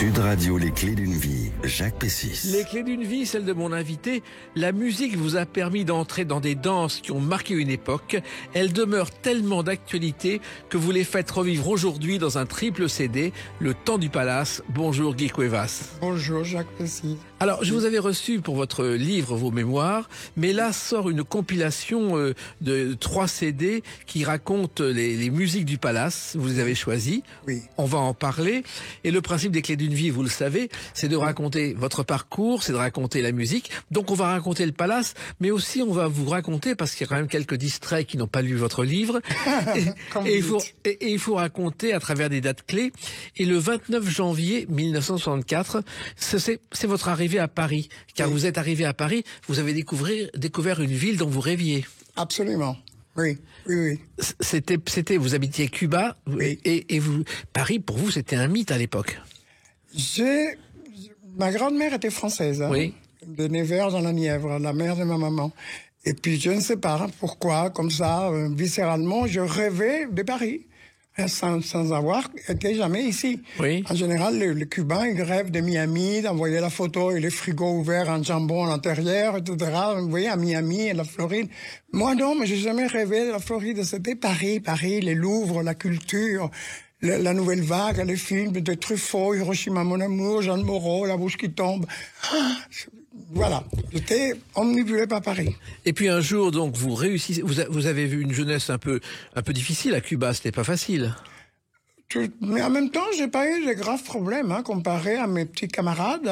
Sud Radio, les clés d'une vie, Jacques Pessis. Les clés d'une vie, celle de mon invité. La musique vous a permis d'entrer dans des danses qui ont marqué une époque. Elle demeure tellement d'actualité que vous les faites revivre aujourd'hui dans un triple CD, Le Temps du Palace. Bonjour Guy Cuevas. Bonjour Jacques Pessis. Alors, je vous avais reçu pour votre livre, vos mémoires, mais là sort une compilation de 3 CD qui racontent les musiques du Palace. Vous les avez choisis. Oui. On va en parler. Et le principe des clés d'une vie, vous le savez, c'est de raconter votre parcours, c'est de raconter la musique. Donc on va raconter le Palace, mais aussi on va vous raconter, parce qu'il y a quand même quelques distraits qui n'ont pas lu votre livre, et il faut raconter à travers des dates clés. Et le 29 janvier 1964, c'est votre arrivée à Paris. Car oui. Vous êtes arrivé à Paris, vous avez découvert une ville dont vous rêviez. Absolument. Oui. Vous habitiez Cuba, oui. et Paris, pour vous, c'était un mythe à l'époque. Ma grand-mère était française, hein, oui. de Nevers dans la Nièvre, la mère de ma maman. Et puis, je ne sais pas pourquoi, comme ça, viscéralement, je rêvais de Paris, sans avoir été jamais ici. Oui. En général, les Cubains, ils rêvent de Miami, d'envoyer la photo et les frigos ouverts en jambon à l'intérieur, etc. Vous voyez, à Miami et la Floride. Moi, non, mais j'ai jamais rêvé de la Floride. C'était Paris, les Louvres, la culture, la nouvelle vague, les films de Truffaut, Hiroshima, mon amour, Jeanne Moreau, La bouche qui tombe. Voilà, j'étais omnibulé par Paris. Et puis un jour, donc, vous réussissez. Vous avez vu une jeunesse un peu difficile à Cuba. C'était pas facile. Mais en même temps, j'ai pas eu de graves problèmes, comparé à mes petits camarades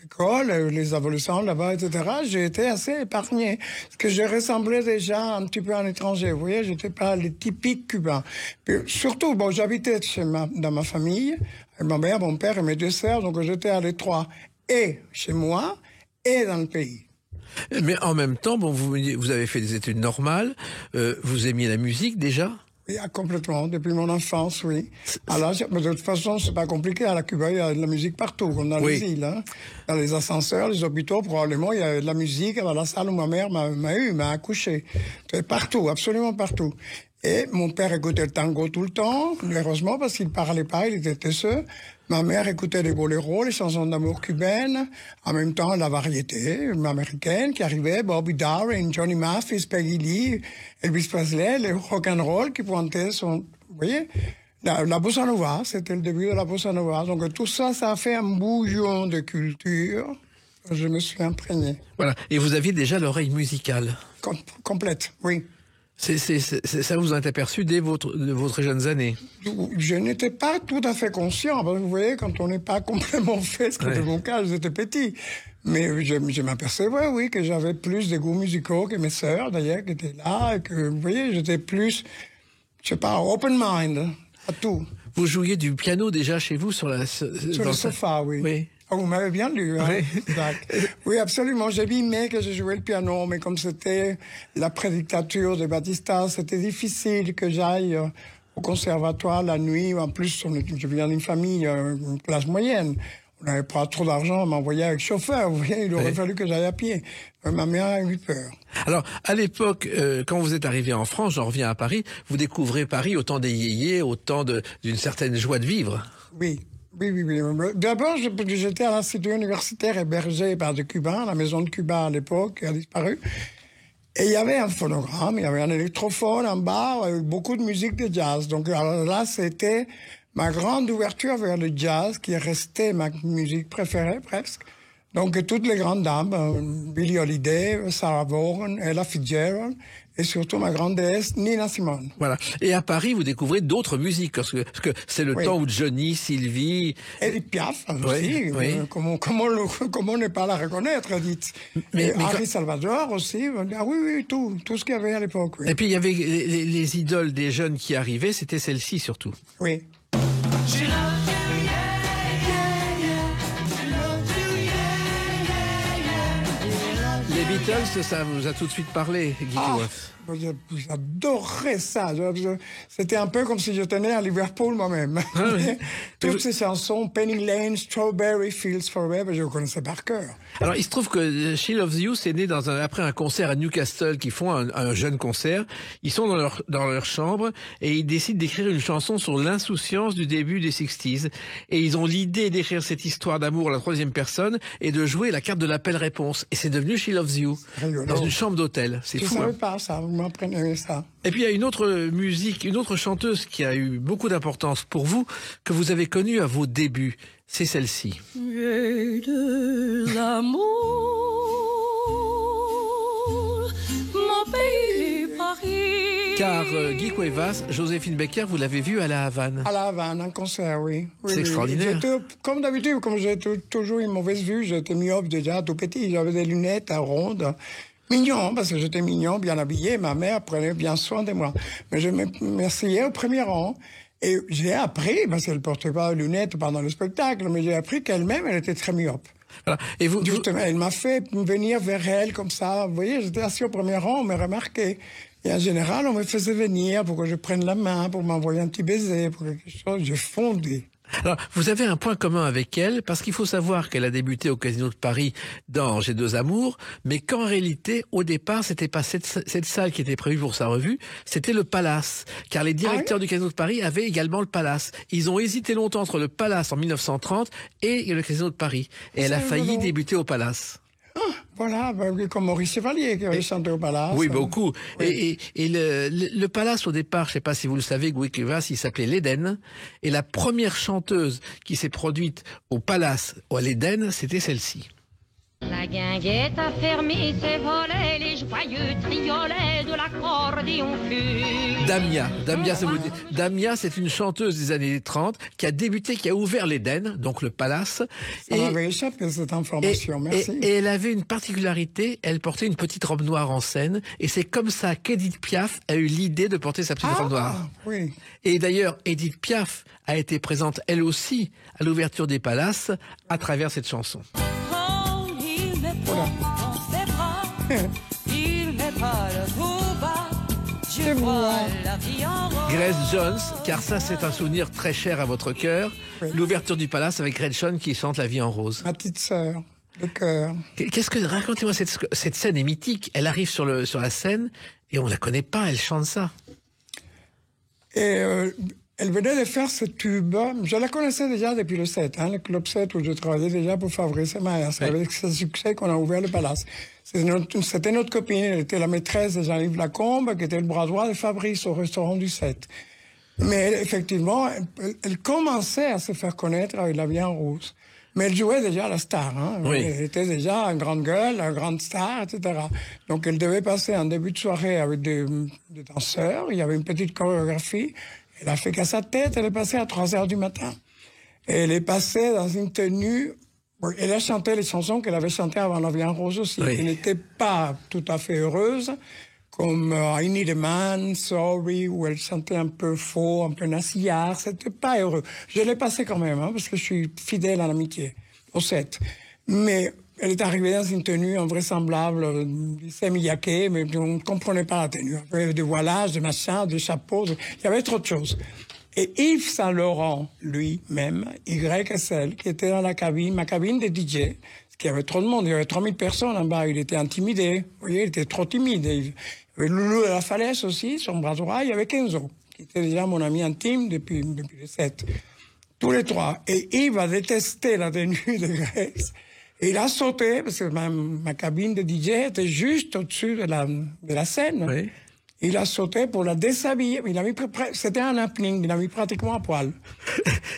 d'école, les adolescents là-bas, etc. J'ai été assez épargné, parce que je ressemblais déjà un petit peu à un étranger. Vous voyez, j'étais pas le typique cubain. Puis, surtout, j'habitais dans ma famille, avec ma mère, mon père et mes 2 sœurs, donc j'étais à l'étroit, et chez moi, et dans le pays. Mais en même temps, vous avez fait des études normales, vous aimiez la musique déjà? Oui, complètement, depuis mon enfance, oui. Alors, mais de toute façon, c'est pas compliqué. À la Cuba, il y a de la musique partout, comme dans les îles. Dans les ascenseurs, les hôpitaux, probablement, il y a de la musique. Dans la salle où ma mère m'a accouché. Partout, absolument partout. Et mon père écoutait le tango tout le temps, heureusement, parce qu'il parlait pas, il était tesseux. Ma mère écoutait les boléros, les chansons d'amour cubaines, en même temps la variété américaine qui arrivait, Bobby Darin, Johnny Mathis, Peggy Lee, Elvis Presley, le rock'n'roll qui pointait son... Vous voyez, la bossa nova, c'était le début de la bossa nova. Donc tout ça, ça a fait un bouillon de culture. Je me suis imprégné. Voilà. Et vous aviez déjà l'oreille musicale? Complète, oui. Ça vous a été aperçu dès vos très jeunes années? Je n'étais pas tout à fait conscient. Vous voyez, quand on n'est pas complètement fait, ce qui était mon cas, j'étais petit. Mais je m'apercevais, oui, que j'avais plus de goûts musicaux que mes sœurs, d'ailleurs, qui étaient là. Et que, vous voyez, j'étais plus, je sais pas, open mind à tout. Vous jouiez du piano déjà chez vous sur le sofa, oui. Oui. Ah, vous m'avez bien lu, hein? Oui. Oui, absolument. J'ai aimé que je jouais le piano, mais comme c'était la prédictature de Batista, c'était difficile que j'aille au conservatoire la nuit. En plus, je viens d'une famille, une classe moyenne. On n'avait pas trop d'argent à m'envoyer avec chauffeur. Vous voyez, il aurait fallu que j'aille à pied. Ma mère a eu peur. Alors, à l'époque, quand vous êtes arrivé en France, j'en reviens à Paris, vous découvrez Paris au temps des yéyés, au temps d'une certaine joie de vivre. Oui. Oui. D'abord, j'étais à l'institut universitaire hébergé par des Cubains, la maison de Cuba à l'époque, qui a disparu. Et il y avait un phonogramme, il y avait un électrophone en bas, avec beaucoup de musique de jazz. Donc là, c'était ma grande ouverture vers le jazz, qui est resté ma musique préférée presque. Donc toutes les grandes dames, Billie Holiday, Sarah Vaughan, Ella Fitzgerald, et surtout ma grande déesse, Nina Simone. Voilà. Et à Paris, vous découvrez d'autres musiques, parce que c'est le temps où Johnny, Sylvie... Edith Piaf aussi. Oui. Comment ne pas la reconnaître, Edith? Mais Harry Salvador aussi. Ah oui, tout ce qu'il y avait à l'époque. Oui. Et puis il y avait les idoles des jeunes qui arrivaient, c'était celle-ci surtout. Oui. Les Beatles, ça vous a tout de suite parlé, Guy Kouaf. J'adorais ça. C'était un peu comme si j'étais né à Liverpool moi-même. Ah oui. Toutes ces chansons, Penny Lane, Strawberry Fields Forever, je connaissais par cœur. Alors, il se trouve que She Loves You, c'est né après un concert à Newcastle, qui font un jeune concert. Ils sont dans leur chambre et ils décident d'écrire une chanson sur l'insouciance du début des 60s. Et ils ont l'idée d'écrire cette histoire d'amour à la troisième personne et de jouer la carte de l'appel-réponse. Et c'est devenu She Loves You, dans une chambre d'hôtel. C'est fou. Je savais pas ça. M'apprenez ça. Et puis il y a une autre musique, une autre chanteuse qui a eu beaucoup d'importance pour vous, que vous avez connue à vos débuts. C'est celle-ci. J'ai de l'amour, mon pays Paris. Car Guy Cuevas, Joséphine Baker, vous l'avez vue à la Havane. À la Havane, un concert, oui. C'est extraordinaire. Comme d'habitude, comme j'ai toujours une mauvaise vue, j'étais myope déjà tout petit. J'avais des lunettes à rondes. Mignon, parce que j'étais mignon, bien habillé. Ma mère prenait bien soin de moi. Mais je m'asseyais au premier rang. Et j'ai appris, parce qu'elle ne portait pas de lunettes pendant le spectacle, mais j'ai appris qu'elle-même, elle était très myope. Voilà. Et justement, elle m'a fait venir vers elle comme ça. Vous voyez, j'étais assis au premier rang, on me remarquait. Et en général, on me faisait venir pour que je prenne la main, pour m'envoyer un petit baiser, pour quelque chose. J'ai fondé. Alors, vous avez un point commun avec elle, parce qu'il faut savoir qu'elle a débuté au Casino de Paris dans J'ai deux amours, mais qu'en réalité, au départ, c'était pas cette salle qui était prévue pour sa revue, c'était le Palace. Car les directeurs du Casino de Paris avaient également le Palace. Ils ont hésité longtemps entre le Palace en 1930 et le Casino de Paris. Et elle a failli débuter au Palace. Voilà, comme Maurice Chevalier qui avait chanté au Palace. Oui, beaucoup. Oui. Et le Palace, au départ, je sais pas si vous le savez, Guy Cuevas, il s'appelait l'Éden. Et la première chanteuse qui s'est produite au Palace, à l'Éden, c'était celle-ci. La guinguette a fermé ses volets, les joyeux triolets de l'accordéon fut. Damia, c'est une chanteuse des années 30 qui a débuté, qui a ouvert l'Éden, donc le Palace. Ça m'avait échappé cette information, merci. Et elle avait une particularité, elle portait une petite robe noire en scène, et c'est comme ça qu'Edith Piaf a eu l'idée de porter sa petite robe noire. Oui. Et d'ailleurs, Edith Piaf a été présente, elle aussi, à l'ouverture des Palaces, à travers cette chanson. Grace Jones, car ça c'est un souvenir très cher à votre cœur, l'ouverture du Palace avec Grace Jones qui chante La vie en rose. Ma petite sœur, le cœur. Racontez-moi, cette scène est mythique, elle arrive sur la scène et on la connaît pas, elle chante ça. Et elle venait de faire ce tube. Je la connaissais déjà depuis le 7, le Club 7, où je travaillais déjà pour Fabrice Mayer. C'est avec ce succès qu'on a ouvert le Palace. C'était notre copine, elle était la maîtresse de Jean-Yves Lacombe, qui était le bras droit de Fabrice au restaurant du 7. Mais effectivement, elle commençait à se faire connaître avec La vie en rose. Mais elle jouait déjà la star. Oui. Elle était déjà une grande gueule, une grande star, etc. Donc elle devait passer un début de soirée avec des danseurs. Il y avait une petite chorégraphie. Elle a fait qu'à sa tête, elle est passée à 3h du matin. Et elle est passée dans une tenue... Elle a chanté les chansons qu'elle avait chantées avant La vie en rose aussi. Oui. Elle n'était pas tout à fait heureuse, comme I Need a Man, Sorry, où elle chantait un peu faux, un peu nasillard. C'était pas heureux. Je l'ai passé quand même, parce que je suis fidèle à l'amitié, au 7. Mais elle est arrivée dans une tenue invraisemblable, semi-yaquée, mais on ne comprenait pas la tenue. Il y avait des voilages, des machins, des chapeaux, il y avait trop de choses. Et Yves Saint-Laurent, lui-même, YSL, qui était dans la cabine, ma cabine de DJ, parce qu'il y avait trop de monde, il y avait 3000 personnes en bas, il était intimidé. Vous voyez, il était trop timide. Il y avait Loulou de la Falaise aussi, son bras droit, il y avait Kenzo, qui était déjà mon ami intime depuis le 7. Tous les trois. Et Yves a détesté la tenue de Grace. Et il a sauté, parce que ma cabine de DJ était juste au-dessus de la scène. Oui. Il a sauté pour la déshabiller. C'était un happening, il a mis pratiquement à poil.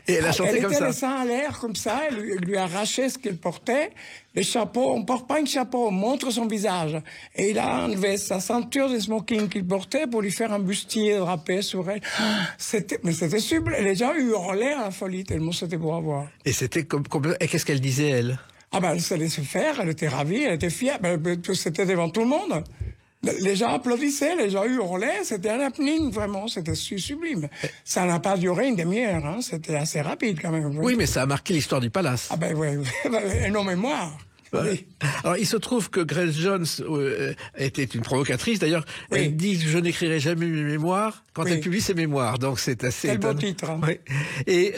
Et elle a chanté comme ça. Elle était laissée en l'air comme ça, elle lui a arraché ce qu'elle portait. Le chapeau, on ne porte pas un chapeau, on montre son visage. Et il a enlevé sa ceinture de smoking qu'il portait pour lui faire un bustier drapé sur elle. Mais c'était sublime. Les gens hurlaient à la folie tellement c'était pour avoir. Et c'était et qu'est-ce qu'elle disait, elle? Elle se laissait faire, elle était ravie, elle était fière. C'était devant tout le monde. Les gens applaudissaient, les gens hurlaient, c'était un happening, vraiment, c'était sublime. Ça n'a pas duré une demi-heure, c'était assez rapide quand même. Oui, mais ça a marqué l'histoire du Palace. Oui, et nos mémoires. Oui. Alors, il se trouve que Grace Jones était une provocatrice. D'ailleurs, elle dit « Je n'écrirai jamais mes mémoires » quand elle publie ses mémoires. Donc, c'est assez Quel beau étonnant. titre. Hein. Oui. Et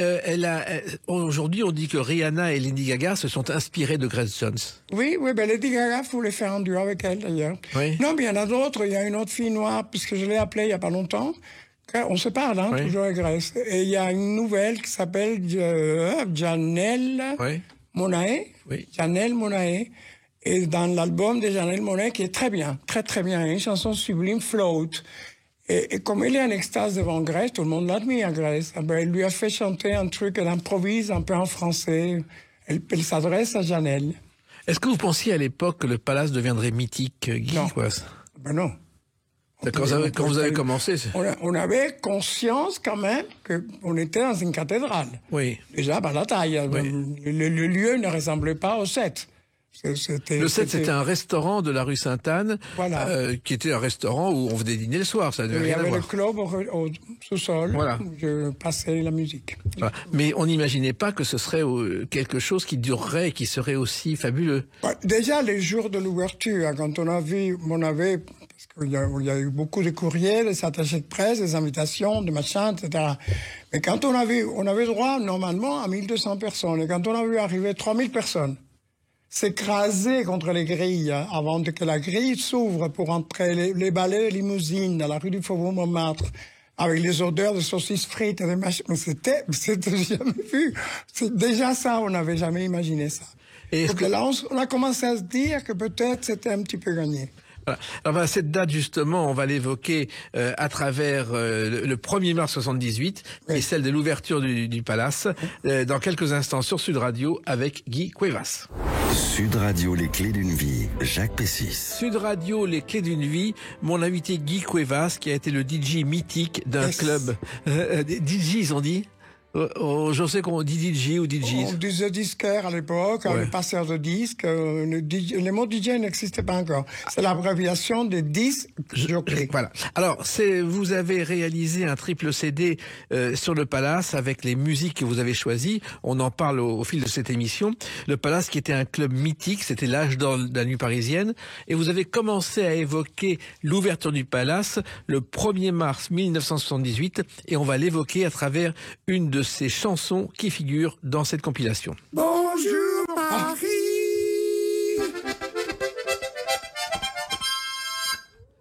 aujourd'hui, on dit que Rihanna et Lady Gaga se sont inspirées de Grace Jones. Oui, ben Lady Gaga voulait faire un duo avec elle, d'ailleurs. Oui. Non, mais il y en a d'autres. Il y a une autre fille noire, puisque je l'ai appelée il n'y a pas longtemps. On se parle, hein, toujours avec Grace. Et il y a une nouvelle qui s'appelle Janelle Monáe. Oui. Janelle Monáe. Et dans l'album de Janelle Monáe, qui est très bien, très très bien, une chanson sublime, Float. Et comme elle est en extase devant Grace, tout le monde l'admire, Grace. Elle lui a fait chanter un truc, elle improvise un peu en français. Elle s'adresse à Janelle. Est-ce que vous pensiez à l'époque que le Palace deviendrait mythique, Guy? Non. Ben non. Quand vous avez commencé, on avait conscience quand même qu'on était dans une cathédrale. Oui. Déjà par la taille. Oui. Le lieu ne ressemblait pas au 7. Le 7, c'était un restaurant de la rue Sainte-Anne, qui était un restaurant où on venait dîner le soir. Ça n'avait rien à voir. Il y avait le club au sous-sol où je passais la musique. Voilà. Mais on n'imaginait pas que ce serait quelque chose qui durerait et qui serait aussi fabuleux. Déjà, les jours de l'ouverture, quand on avait... Parce qu'il y a eu beaucoup de courriers, des attachés de presse, des invitations, des machins, etc. Mais quand on avait droit, normalement, à 1200 personnes. Et quand on a vu arriver 3000 personnes, s'écraser contre les grilles, avant que la grille s'ouvre pour entrer les balais de limousines dans la rue du Faubourg Montmartre, avec les odeurs de saucisses frites et de machins. Mais c'était jamais vu. Déjà ça, on n'avait jamais imaginé ça. Donc là, on a commencé à se dire que peut-être c'était un petit peu gagné. Voilà. Alors, cette date, justement, on va l'évoquer à travers le 1er mars 78, qui est celle de l'ouverture du Palace, dans quelques instants sur Sud Radio avec Guy Cuevas. Sud Radio, les clés d'une vie, Jacques Pessis. Sud Radio, les clés d'une vie, mon invité Guy Cuevas, qui a été le DJ mythique d'un club. DJs, on dit? Je sais qu'on dit DJ ou DJs. On disait disquaire à l'époque, le passeur de disques. Le mot DJ n'existait pas encore. C'est l'abréviation de disques jockey. Voilà. Alors, vous avez réalisé un triple CD sur le Palace avec les musiques que vous avez choisies. On en parle au fil de cette émission. Le Palace qui était un club mythique, c'était l'âge d'or de la nuit parisienne. Et vous avez commencé à évoquer l'ouverture du Palace le 1er mars 1978. Et on va l'évoquer à travers une de ces chansons qui figurent dans cette compilation. Bonjour Paris.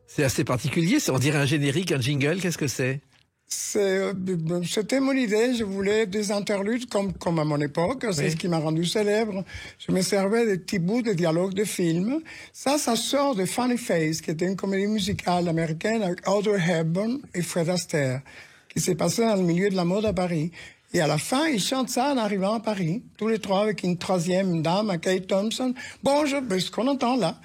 C'est assez particulier, on dirait un générique, un jingle, qu'est-ce que c'est? C'était mon idée, je voulais des interludes comme à mon époque, c'est ce qui m'a rendu célèbre. Je me servais des petits bouts de dialogues de films. Ça sort de Funny Face, qui était une comédie musicale américaine avec Audrey Hepburn et Fred Astaire, qui s'est passée dans le milieu de la mode à Paris. Et à la fin, ils chantent ça en arrivant à Paris, tous les trois avec une troisième dame, Kate Thompson. Bonjour, ce qu'on entend là.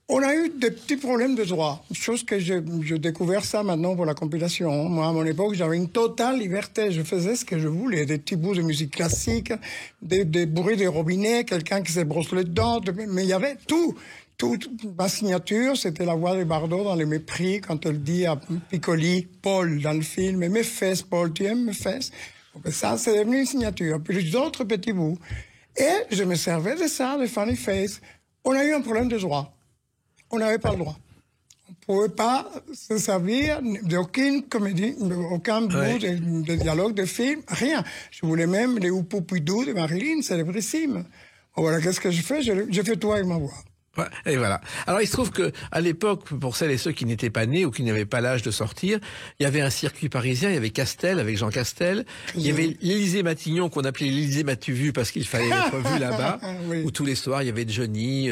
On a eu des petits problèmes de droit, chose que j'ai découvert ça maintenant pour la compilation. Moi, à mon époque, j'avais une totale liberté. Je faisais ce que je voulais, des petits bouts de musique classique, des bruits des robinets, quelqu'un qui se brosse les dents, mais il y avait tout. Ma signature, c'était la voix de Bardot dans Les Mépris, quand elle dit à Piccoli, Paul, dans le film, « Mes fesses, Paul, tu aimes mes fesses ?» Ça, c'est devenu une signature. Puis d'autres petits bouts. Et je me servais de ça, de Funny Face. On a eu un problème de droit. On n'avait pas le droit. On ne pouvait pas se servir d'aucune comédie, aucun bout de dialogue, de film, rien. Je voulais même les Oupoupidou de Marilyn, célébrissime. Voilà, qu'est-ce que je fais? Je fais tout avec ma voix. Et voilà. Alors il se trouve que à l'époque, pour celles et ceux qui n'étaient pas nés ou qui n'avaient pas l'âge de sortir, il y avait un circuit parisien, il y avait Castel avec Jean Castel, il y avait l'Élysée-Matignon qu'on appelait l'Élysée Matu-Vu parce qu'il fallait être vu là-bas, où tous les soirs il y avait Johnny,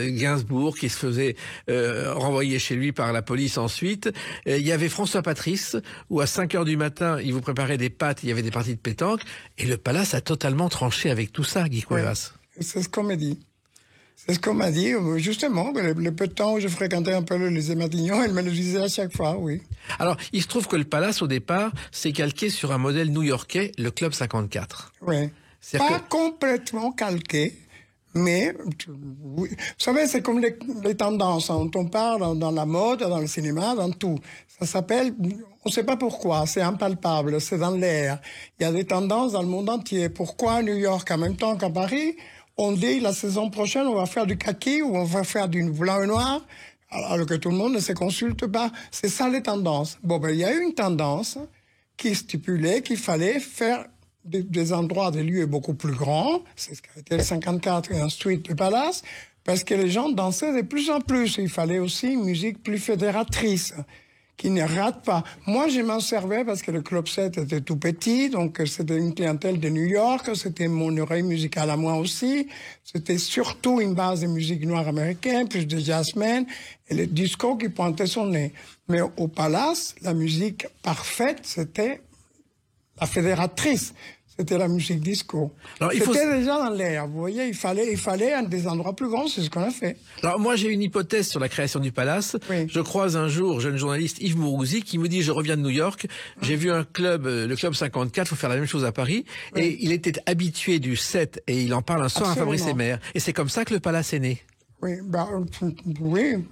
Gainsbourg qui se faisait renvoyer chez lui par la police ensuite. Il y avait François Patrice où à 5h du matin il vous préparait des pâtes, il y avait des parties de pétanque et le Palace a totalement tranché avec tout ça, Guy Cuevas. C'est ce qu'on m'a dit. C'est ce qu'on m'a dit, justement, le peu de temps où je fréquentais un peu l'Élysée-Matignon, elle me le disait à chaque fois, oui. Alors, il se trouve que le Palace, au départ, s'est calqué sur un modèle new-yorkais, le Club 54. Oui. Pas complètement calqué, mais, vous savez, c'est comme les tendances. On parle dans la mode, dans le cinéma, dans tout. Ça s'appelle, on ne sait pas pourquoi, c'est impalpable, c'est dans l'air. Il y a des tendances dans le monde entier. Pourquoi à New York en même temps qu'à Paris? on dit la saison prochaine, on va faire du kaki ou on va faire du blanc et noir, alors que tout le monde ne se consulte pas. C'est ça les tendances. Bon, ben, il y a eu une tendance qui stipulait qu'il fallait faire des endroits, des lieux beaucoup plus grands. C'est ce qu'a été le 54 et ensuite le Palace, parce que les gens dansaient de plus en plus. Il fallait aussi une musique plus fédératrice, qui ne rate pas. Moi, je m'en servais parce que le Club 7 était tout petit, donc c'était une clientèle de New York, c'était mon oreille musicale à moi aussi. C'était surtout une base de musique noire américaine, plus de jazzmen, et le disco qui pointait son nez. Mais au Palace, la musique parfaite, c'était la fédératrice. C'était la musique disco. C'était déjà dans l'air, vous voyez, il fallait un des endroits plus grands, c'est ce qu'on a fait. Alors moi j'ai une hypothèse sur la création du Palace. Oui. Je croise un jour jeune journaliste Yves Mourouzi qui me dit je reviens de New York, j'ai vu un club, le Club 54, faut faire la même chose à Paris, oui. Et il était habitué du 7 et il en parle un soir à Fabrice Hébert. Et c'est comme ça que le Palace est né. Oui, oui.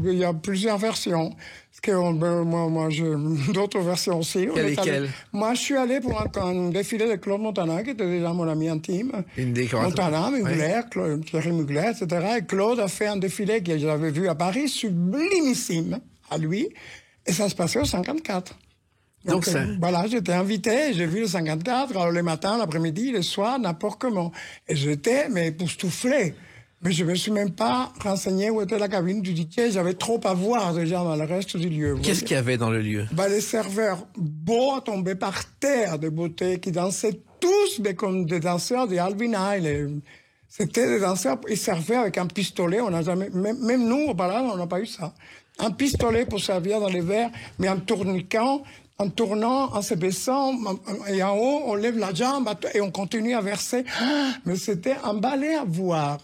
Il y a plusieurs versions. Parce que moi j'ai d'autres versions aussi. Lesquelles? Moi, je suis allé pour un défilé de Claude Montana, qui était déjà mon ami intime. Montana, Mugler, oui. Thierry Mugler, etc. Et Claude a fait un défilé que j'avais vu à Paris, sublimissime, à lui. Et ça se passait au 54. Donc voilà, j'étais invité, j'ai vu le 54, alors le matin, l'après-midi, le soir, n'importe comment. Et j'étais, mais époustouflé. Mais je me suis même pas renseigné où était la cabine du DJ. J'avais trop à voir déjà dans le reste du lieu. Qu'est-ce qu'il y avait dans le lieu? Les serveurs beaux tombaient par terre de beauté, qui dansaient tous, mais comme des danseurs de Alvin Ailey. C'était des danseurs, ils servaient avec un pistolet. On n'a jamais, même nous, au Palace, on n'a pas eu ça. Un pistolet pour servir dans les verres, mais en tourniquant, en tournant, en se baissant, et en haut, on lève la jambe et on continue à verser. Mais c'était un ballet à voir.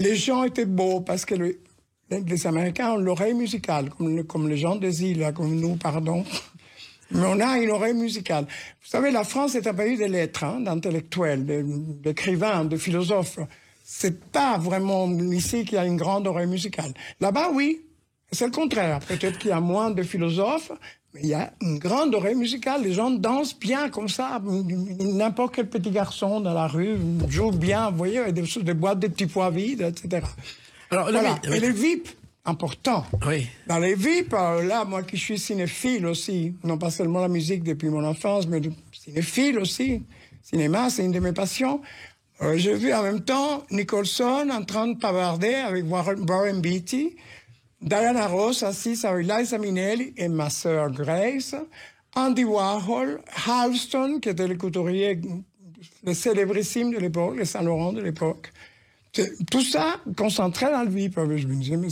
Les gens étaient beaux parce que les Américains ont l'oreille musicale, comme les gens des îles, comme nous, pardon. Mais on a une oreille musicale. Vous savez, la France est un pays de lettres, d'intellectuels, d'écrivains, de philosophes. C'est pas vraiment ici qu'il y a une grande oreille musicale. Là-bas, oui. C'est le contraire. Peut-être qu'il y a moins de philosophes, mais il y a une grande oreille musicale. Les gens dansent bien comme ça. N'importe quel petit garçon dans la rue joue bien, vous voyez, avec des boîtes de petits pois vides, etc. Alors, voilà. Et les VIP, important. Oui. Dans les VIP, là, moi qui suis cinéphile aussi, non pas seulement la musique depuis mon enfance, mais cinéphile aussi. Cinéma, c'est une de mes passions. J'ai vu en même temps Nicholson en train de bavarder avec Warren Beatty, Diana Ross assise avec Liza Minnelli et ma sœur Grace, Andy Warhol, Halston, qui était le couturier, le célébrissime de l'époque, le Saint-Laurent de l'époque. Tout ça concentré dans le VIP. Je me disais, mais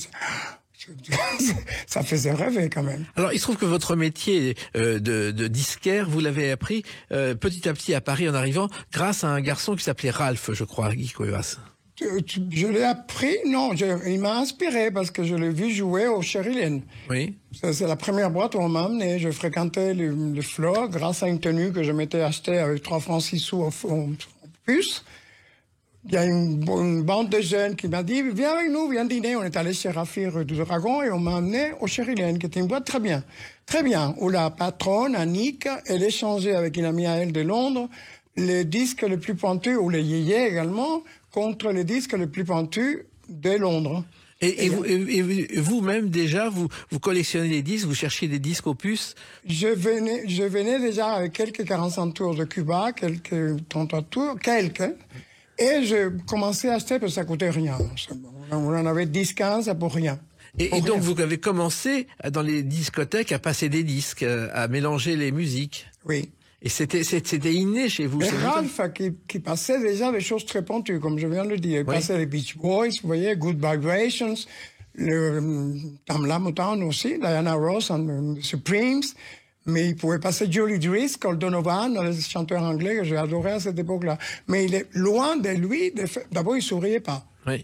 ça faisait rêver quand même. Alors, il se trouve que votre métier de disquaire, vous l'avez appris petit à petit à Paris en arrivant, grâce à un garçon qui s'appelait Ralph, je crois, Guy Cuevas. Je l'ai appris, non, il m'a inspiré parce que je l'ai vu jouer au Sherry Lane. Oui. C'est la première boîte où on m'a amené. Je fréquentais le floor grâce à une tenue que je m'étais achetée avec 3 francs 6 sous en puce. Il y a une bande de jeunes qui m'a dit, viens avec nous, viens dîner. On est allé chez Rafi rue du Dragon et on m'a amené au Sherry Lane, qui était une boîte très bien. Très bien. Où la patronne, Annick, elle échangeait avec une amie à elle de Londres les disques les plus pointus, ou les yéyés également, contre les disques les plus pointus de Londres. Et vous-même déjà, vous collectionnez les disques, vous cherchiez des disques opus? Je venais déjà avec quelques 45 tours de Cuba, quelques 33 tours, et je commençais à acheter parce que ça coûtait rien. On en avait 10-15 pour rien. Et donc vous avez commencé dans les discothèques à passer des disques, à mélanger les musiques? Oui. Et c'était inné chez vous. Et Ralph, qui passait déjà des choses très pointues, comme je viens de le dire. Il passait les Beach Boys, vous voyez, Good Vibrations, le Tamla Motown aussi, Diana Ross, and Supremes. Mais il pouvait passer Julie Driscoll, Donovan, les chanteurs anglais que j'ai adoré à cette époque-là. Mais il est loin de lui. D'abord, il souriait pas. Oui.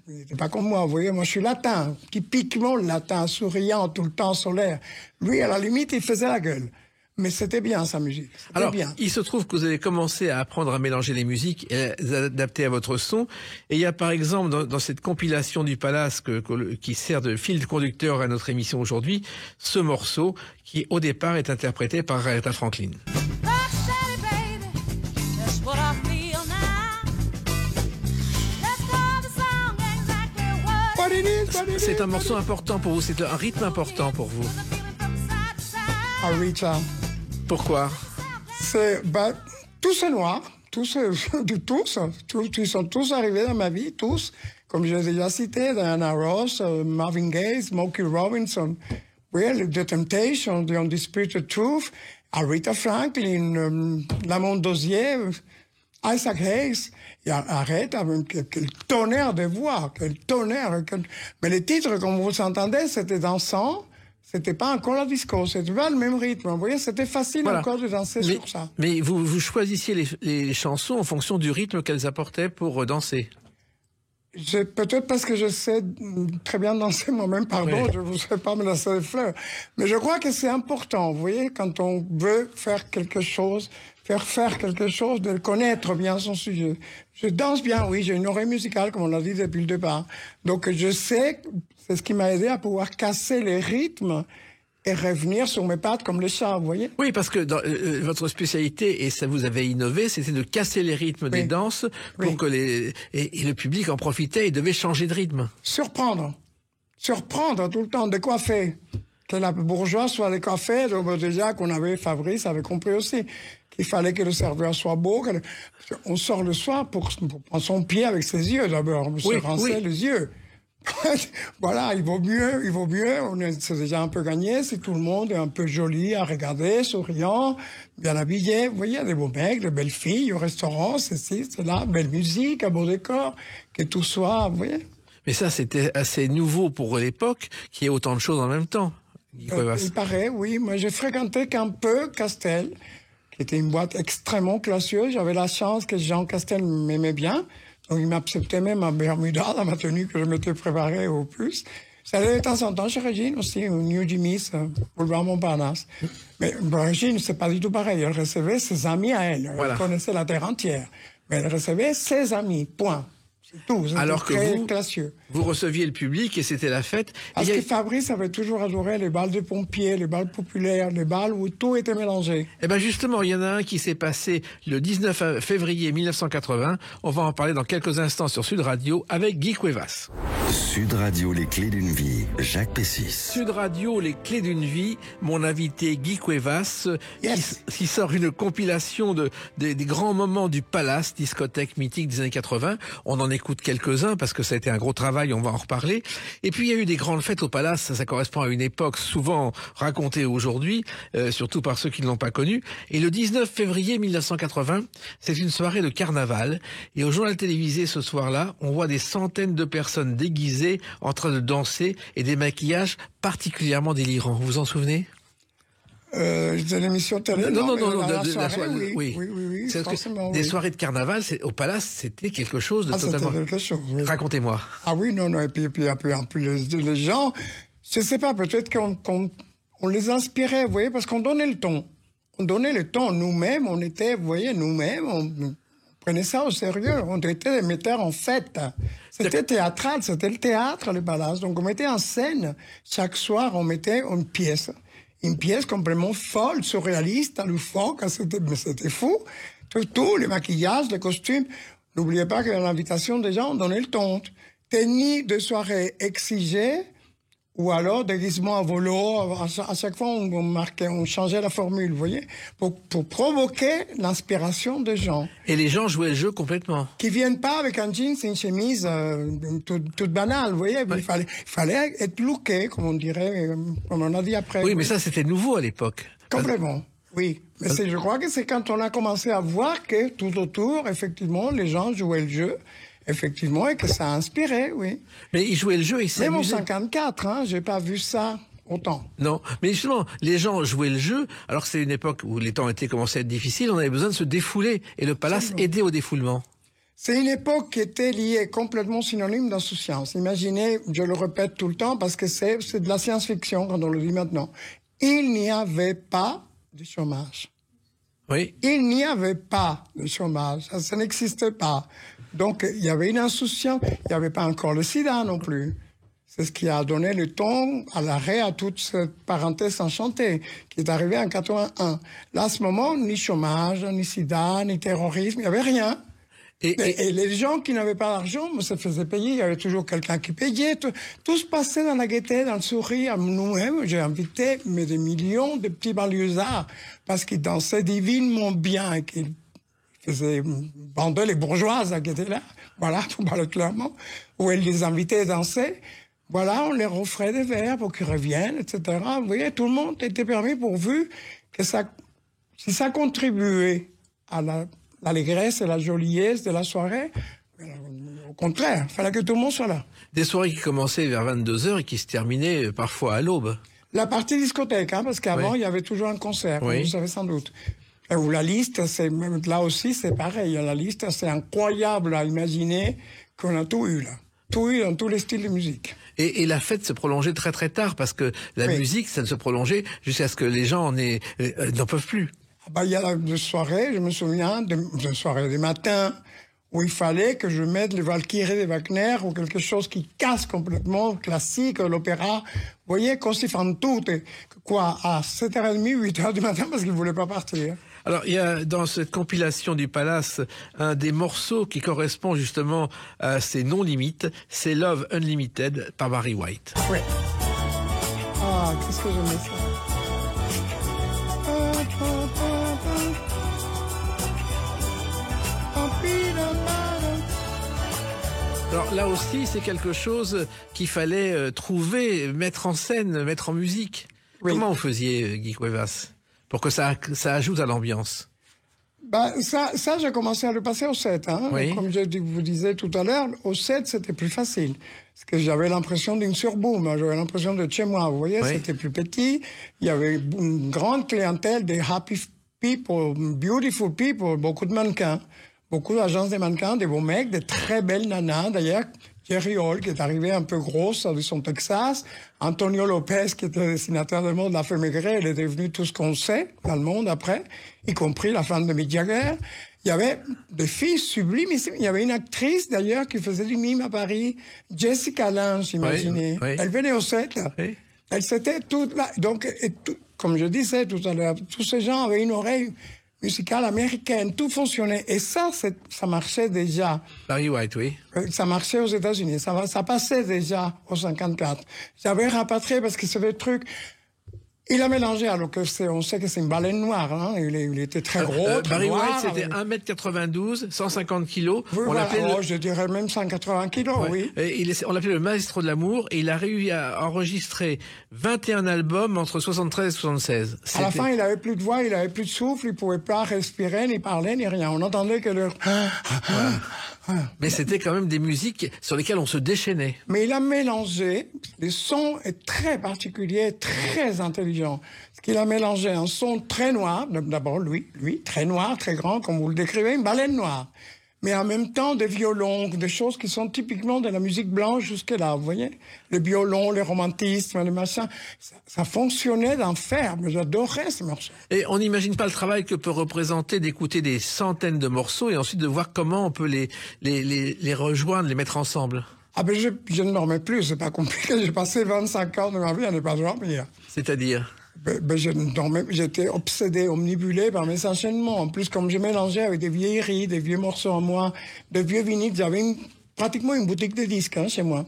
Il n'était pas comme moi, vous voyez. Moi, je suis latin, typiquement latin, souriant tout le temps, solaire. Lui, à la limite, il faisait la gueule. Mais c'était bien, sa musique. Alors, bien. Il se trouve que vous avez commencé à apprendre à mélanger les musiques et à les adapter à votre son. Et il y a par exemple, dans cette compilation du Palace qui sert de fil conducteur à notre émission aujourd'hui, ce morceau qui, au départ, est interprété par Aretha Franklin. c'est un morceau important pour vous, c'est un rythme important pour vous. Aretha. Pourquoi? Tous ces noirs, ils sont tous arrivés dans ma vie, tous. Comme je l'ai déjà cité, Diana Ross, Marvin Gaye, Smokey Robinson, The Temptations, The Undisputed Truth, Aretha Franklin, Lamont Dozier, Isaac Hayes, et Aretha, quel tonnerre de voix, quel tonnerre. Mais les titres, comme vous entendez, c'était dansant. C'était pas encore la disco, c'était pas le même rythme. Vous voyez, c'était facile encore de danser sur ça. Mais vous choisissiez les chansons en fonction du rythme qu'elles apportaient pour danser. Peut-être parce que je sais très bien danser moi-même, pardon, je ne vous sais pas me lancer des fleurs. Mais je crois que c'est important, vous voyez, quand on veut faire quelque chose, de connaître bien son sujet. Je danse bien, oui, j'ai une oreille musicale, comme on l'a dit depuis le départ. Donc je sais, c'est ce qui m'a aidé à pouvoir casser les rythmes et revenir sur mes pattes comme le chat, vous voyez? Oui, parce que dans, votre spécialité, et ça vous avez innové, c'était de casser les rythmes des danses pour que et le public en profitait et devait changer de rythme. Surprendre tout le temps, décoiffer. Que la bourgeoise soit décoiffée, donc déjà qu'on avait, Fabrice avait compris aussi qu'il fallait que le serveur soit beau. On sort le soir pour prendre son pied avec ses yeux d'abord, se rincer les yeux. Voilà, il vaut mieux, c'est déjà un peu gagné si tout le monde est un peu joli à regarder, souriant, bien habillé. Vous voyez, il y a des beaux mecs, des belles filles au restaurant, c'est là, belle musique, un beau décor, que tout soit, vous voyez. Mais ça, c'était assez nouveau pour l'époque, qu'il y ait autant de choses en même temps. Il paraît, oui. Moi, j'ai fréquenté qu'un peu Castel, qui était une boîte extrêmement classieuse. J'avais la chance que Jean Castel m'aimait bien. Donc, il m'acceptait même à Bermuda, dans ma tenue que je m'étais préparée au plus. J'allais de temps en temps chez Régine aussi, au New Jimmy's, boulevard Montparnasse. Mais Régine, c'est pas du tout pareil. Elle recevait ses amis à elle. Elle connaissait la terre entière. Mais elle recevait ses amis, point. C'est tout. Alors que classieux. Vous receviez le public et c'était la fête. Parce que Fabrice avait toujours adoré les bals de pompiers, les bals populaires, les bals où tout était mélangé. Eh ben justement, il y en a un qui s'est passé le 19 février 1980. On va en parler dans quelques instants sur Sud Radio avec Guy Cuevas. Sud Radio, les clés d'une vie, Jacques Pessis. Sud Radio, les clés d'une vie, mon invité Guy Cuevas, qui sort une compilation des grands moments du Palace, discothèque mythique des années 80. On en écoute quelques-uns parce que ça a été un gros travail, on va en reparler. Et puis il y a eu des grandes fêtes au Palace, ça correspond à une époque souvent racontée aujourd'hui, surtout par ceux qui ne l'ont pas connue. Et le 19 février 1980, c'est une soirée de carnaval. Et au journal télévisé ce soir-là, on voit des centaines de personnes déguisées en train de danser et des maquillages particulièrement délirants. Vous vous en souvenez ? De l'émission télé. Non, de la soirée, oui. Des soirées de carnaval, au Palace, c'était quelque chose de totalement... C'était quelque chose, oui. Racontez-moi. Ah oui, non, et puis en plus les gens, je sais pas, peut-être qu'on les inspirait, vous voyez, parce qu'on donnait le ton. On donnait le ton, nous-mêmes, on était, vous voyez, nous-mêmes, on prenait ça au sérieux, on était des metteurs en fête. C'était théâtral, c'était le théâtre, le Palace. Donc on mettait en scène, chaque soir, on mettait une pièce complètement folle, surréaliste, loufoque, c'était fou. Tout, les maquillages, les costumes. N'oubliez pas que l'invitation des gens, on donnait le ton. Tenue de soirée exigée, ou alors déguisement à volo. À chaque fois, on changeait la formule, vous voyez, pour provoquer l'inspiration des gens. Et les gens jouaient le jeu complètement. Qui viennent pas avec un jeans et une chemise toute banale, vous voyez. Il fallait être looké, comme on dirait, comme on a dit après. Oui, mais ça, c'était nouveau à l'époque. Complètement, oui. Mais je crois que c'est quand on a commencé à voir que tout autour, effectivement, les gens jouaient le jeu. Effectivement, et que ça a inspiré, oui. Mais ils jouaient le jeu et s'amusaient. Même en 54, j'ai pas vu ça autant. Non, mais justement, les gens jouaient le jeu, alors que c'est une époque où les temps étaient commencé à être difficiles, on avait besoin de se défouler, et le Palace aidait au défoulement. C'est une époque qui était liée complètement synonyme d'insouciance. Imaginez, je le répète tout le temps, parce que c'est de la science-fiction quand on le dit maintenant. Il n'y avait pas de chômage. Oui. Il n'y avait pas de chômage, ça n'existait pas. Donc, il y avait une insouciance. Il n'y avait pas encore le sida non plus. C'est ce qui a donné le ton à l'arrêt à toute cette parenthèse enchantée qui est arrivée en 81. Là, à ce moment, ni chômage, ni sida, ni terrorisme, il n'y avait rien. Et les gens qui n'avaient pas d'argent, se faisaient payer. Il y avait toujours quelqu'un qui payait. Tout se passait dans la gaieté, dans le sourire. Nous-mêmes, j'ai invité des millions de petits banlieusards parce qu'ils dansaient divinement bien et qu'ils vendaient les bourgeoises qui étaient là. Voilà, pour parler clairement. Où ils les invitaient à danser. Voilà, on leur offrait des verres pour qu'ils reviennent, etc. Vous voyez, tout le monde était permis pourvu que si ça contribuait à l'allégresse et la joliesse de la soirée, au contraire, il fallait que tout le monde soit là. Des soirées qui commençaient vers 22h et qui se terminaient parfois à l'aube. La partie discothèque, parce qu'avant, il y avait toujours un concert, comme vous savez sans doute. Ou la liste, là aussi, c'est pareil. La liste, c'est incroyable à imaginer qu'on a tout eu là. Tout eu dans tous les styles de musique. Et la fête se prolongeait très très tard parce que la musique, ça se prolongeait jusqu'à ce que les gens n'en peuvent plus. Il y a des soirées, je me souviens, des soirées des matins où il fallait que je mette les Valkyries de Wagner ou quelque chose qui casse complètement, classique, l'opéra. Vous voyez, Costi fan tutte, à 7h30, 8h du matin parce qu'ils ne voulaient pas partir. Alors, il y a dans cette compilation du Palace un des morceaux qui correspond justement à ces non-limites, c'est Love Unlimited par Barry White. Oui. Ah, qu'est-ce que j'aimais ça. Alors là aussi, c'est quelque chose qu'il fallait trouver, mettre en scène, mettre en musique. Oui. Comment vous faisiez, Guy Cuevas, pour que ça ajoute à l'ambiance? Ça, j'ai commencé à le passer au 7. Oui. Comme je vous disais tout à l'heure, au 7, c'était plus facile. Parce que j'avais l'impression d'une surboom, j'avais l'impression de chez moi. Vous voyez, c'était plus petit. Il y avait une grande clientèle des happy people, beautiful people, beaucoup de mannequins. Beaucoup d'agences de mannequins, des beaux mecs, des très belles nanas. D'ailleurs, Jerry Hall, qui est arrivé un peu grosse de son Texas. Antonio Lopez, qui était le dessinateur de mode, l'a fait maigrir. Elle est devenue tout ce qu'on sait dans le monde après, y compris la femme de Mick Jagger. Il y avait des filles sublimes. Il y avait une actrice, d'ailleurs, qui faisait du mime à Paris. Jessica Lange, imaginez. Oui. Elle venait au 7. Oui. Elle s'était toute là. Donc, comme je disais tout à l'heure, tous ces gens avaient une oreille musicale américaine, tout fonctionnait. Et ça marchait déjà. Barry White, oui. Ça marchait aux États-Unis. Ça passait déjà au 54. J'avais rapatrié parce que c'est le truc. Il a mélangé, alors que on sait que c'est une baleine noire, il était très gros, très Barry noir. White, c'était 1m92, 150 kilos. Oui, je dirais même 180 kilos, oui. Et on l'appelait le maestro de l'amour, et il a réussi à enregistrer 21 albums entre 73 et 76. À la fin, il avait plus de voix, il avait plus de souffle, il pouvait pas respirer, ni parler, ni rien. On entendait que le... Mais c'était quand même des musiques sur lesquelles on se déchaînait. Mais il a mélangé, le son est très particulier, très intelligent. Parce qu'il a mélangé un son très noir, d'abord lui, très noir, très grand, comme vous le décrivez, une baleine noire. Mais en même temps, des violons, des choses qui sont typiquement de la musique blanche jusque-là, vous voyez? Le violon, le romantisme, le machin, ça fonctionnait d'enfer, mais j'adorais ces morceaux. Et on n'imagine pas le travail que peut représenter d'écouter des centaines de morceaux et ensuite de voir comment on peut les rejoindre, les mettre ensemble. Ah ben je ne dormais plus, c'est pas compliqué, j'ai passé 25 ans de ma vie à ne pas dormir. C'est-à-dire? J'étais obsédé, omnibulé par mes enchaînements. En plus, comme je mélangeais avec des vieilleries, des vieux morceaux en moi, des vieux vinyles, j'avais pratiquement une boutique de disques chez moi.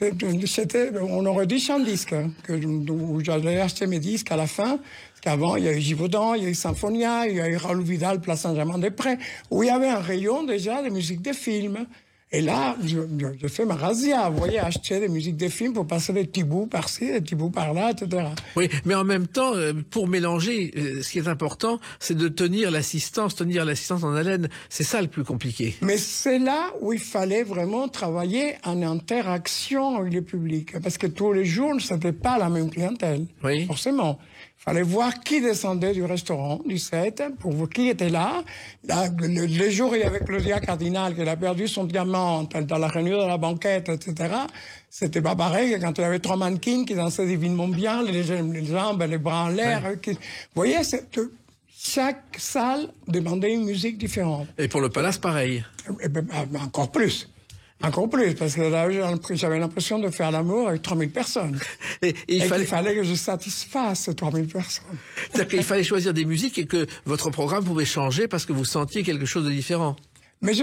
On aurait dit 100 disques, où j'allais acheter mes disques à la fin. Parce qu'avant, il y a eu Givaudan, il y a eu Symphonia, il y a eu Raoul Vidal, Place Saint-Germain-des-Prés, où il y avait un rayon déjà de musique de films. Et là, je fais ma razzia, vous voyez, acheter des musiques de films pour passer des petits bouts par-ci, des petits bouts par-là, etc. Oui, mais en même temps, pour mélanger, ce qui est important, c'est de tenir l'assistance en haleine. C'est ça le plus compliqué. Mais c'est là où il fallait vraiment travailler en interaction avec le public. Parce que tous les jours, c'était pas la même clientèle. Oui. Forcément. Il fallait voir qui descendait du restaurant, du 7, pour voir qui était là. Le jour où il y avait Claudia Cardinal, qui a perdu son diamant dans la réunion de la banquette, etc., c'était pas pareil que quand il y avait 3 mannequins qui dansaient divinement bien, les jambes, les bras en l'air. Ouais. Vous voyez, chaque salle demandait une musique différente. Et pour le Palace, pareil. Encore plus. Encore plus, parce que là, j'avais l'impression de faire l'amour avec 3000 personnes. Et il fallait que je satisfasse ces 3000 personnes. C'est-à-dire qu'il fallait choisir des musiques et que votre programme pouvait changer parce que vous sentiez quelque chose de différent. Mais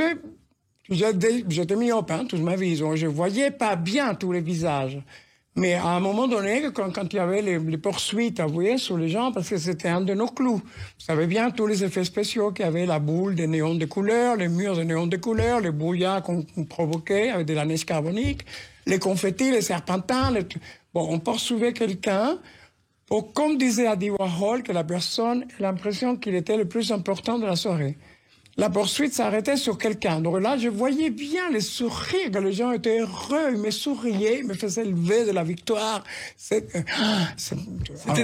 J'étais myope, hein, toute ma vie. Donc je voyais pas bien tous les visages. Mais à un moment donné, quand il y avait les poursuites, vous voyez, sur les gens, parce que c'était un de nos clous. Vous savez bien tous les effets spéciaux qu'il y avait, la boule des néons de couleur, les murs de néons de couleur, les brouillards qu'on provoquait avec de la neige carbonique, les confettis, les serpentins. Bon, on poursuivait quelqu'un pour, comme disait Andy Warhol, que la personne ait l'impression qu'il était le plus important de la soirée. La poursuite s'arrêtait sur quelqu'un. Donc là, je voyais bien les sourires, que les gens étaient heureux, ils me souriaient, ils me faisaient lever de la victoire. C'était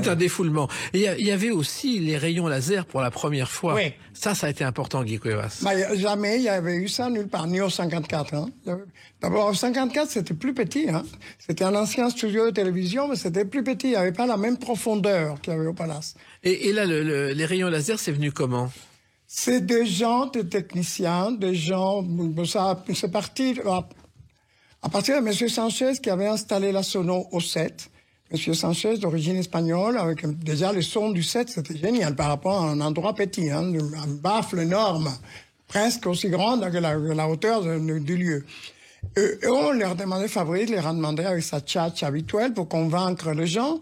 un défoulement. Et il y avait aussi les rayons laser pour la première fois. Oui. Ça a été important, Guy Cuevas. Jamais il y avait eu ça nulle part, ni au 54. Hein. D'abord, au 54, c'était plus petit. Hein. C'était un ancien studio de télévision, mais c'était plus petit. Il n'y avait pas la même profondeur qu'il y avait au Palace. Et là, les rayons laser, c'est venu comment ? C'est des gens, des techniciens, des gens... Ça, c'est parti à partir de M. Sanchez qui avait installé la sono au 7. M. Sanchez, d'origine espagnole, avec déjà le son du 7, c'était génial par rapport à un endroit petit, hein, un baffle énorme, presque aussi grande que la hauteur du lieu. Et on leur demandait, Fabrice leur a demandé avec sa tchatch habituelle pour convaincre les gens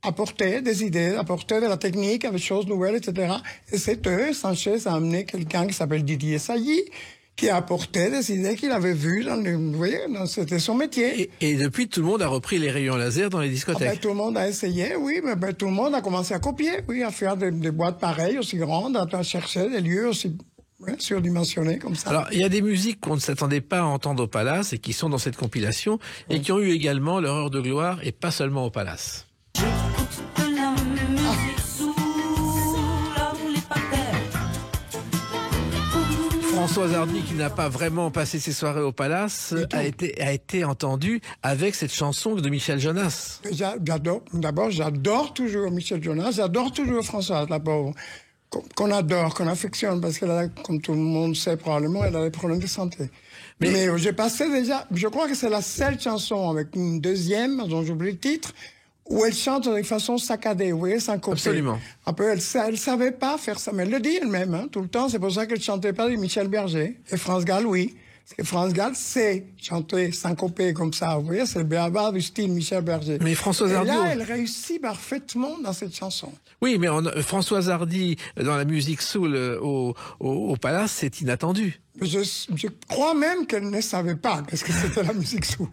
apporter des idées, apporter de la technique avec des choses nouvelles, etc. Et c'est eux, Sanchez a amené quelqu'un qui s'appelle Didier Sailly, qui a apporté des idées qu'il avait vues vous voyez, c'était son métier. Et depuis, tout le monde a repris les rayons laser dans les discothèques. Tout le monde a essayé, oui, mais tout le monde a commencé à copier, oui, à faire des boîtes pareilles, aussi grandes, à chercher des lieux aussi surdimensionnés comme ça. Alors, il y a des musiques qu'on ne s'attendait pas à entendre au Palace et qui sont dans cette compilation et qui ont eu également leur heure de gloire et pas seulement au Palace. Françoise Hardy, qui n'a pas vraiment passé ses soirées au Palace, a été entendue avec cette chanson de Michel Jonas. J'adore toujours Michel Jonas, j'adore toujours Françoise, la pauvre, qu'on adore, qu'on affectionne, parce qu'elle a, comme tout le monde sait probablement, elle a des problèmes de santé. Mais j'ai passé déjà, je crois que c'est la seule chanson avec une deuxième, dont j'oublie le titre, où elle chante de façon saccadée, vous voyez, syncopée. Absolument. Un peu, elle savait pas faire ça, mais elle le dit elle-même, hein, tout le temps. C'est pour ça qu'elle chantait pas de Michel Berger. Et France Gall, oui. Parce que France Gall sait chanter syncopé comme ça, vous voyez, c'est le béaba du style Michel Berger. Mais Françoise Hardy... Et là, elle réussit parfaitement dans cette chanson. Oui, mais Françoise Hardy, dans la musique soul au Palace, c'est inattendu. Je crois même qu'elle ne savait pas qu'est-ce que c'était la musique soul.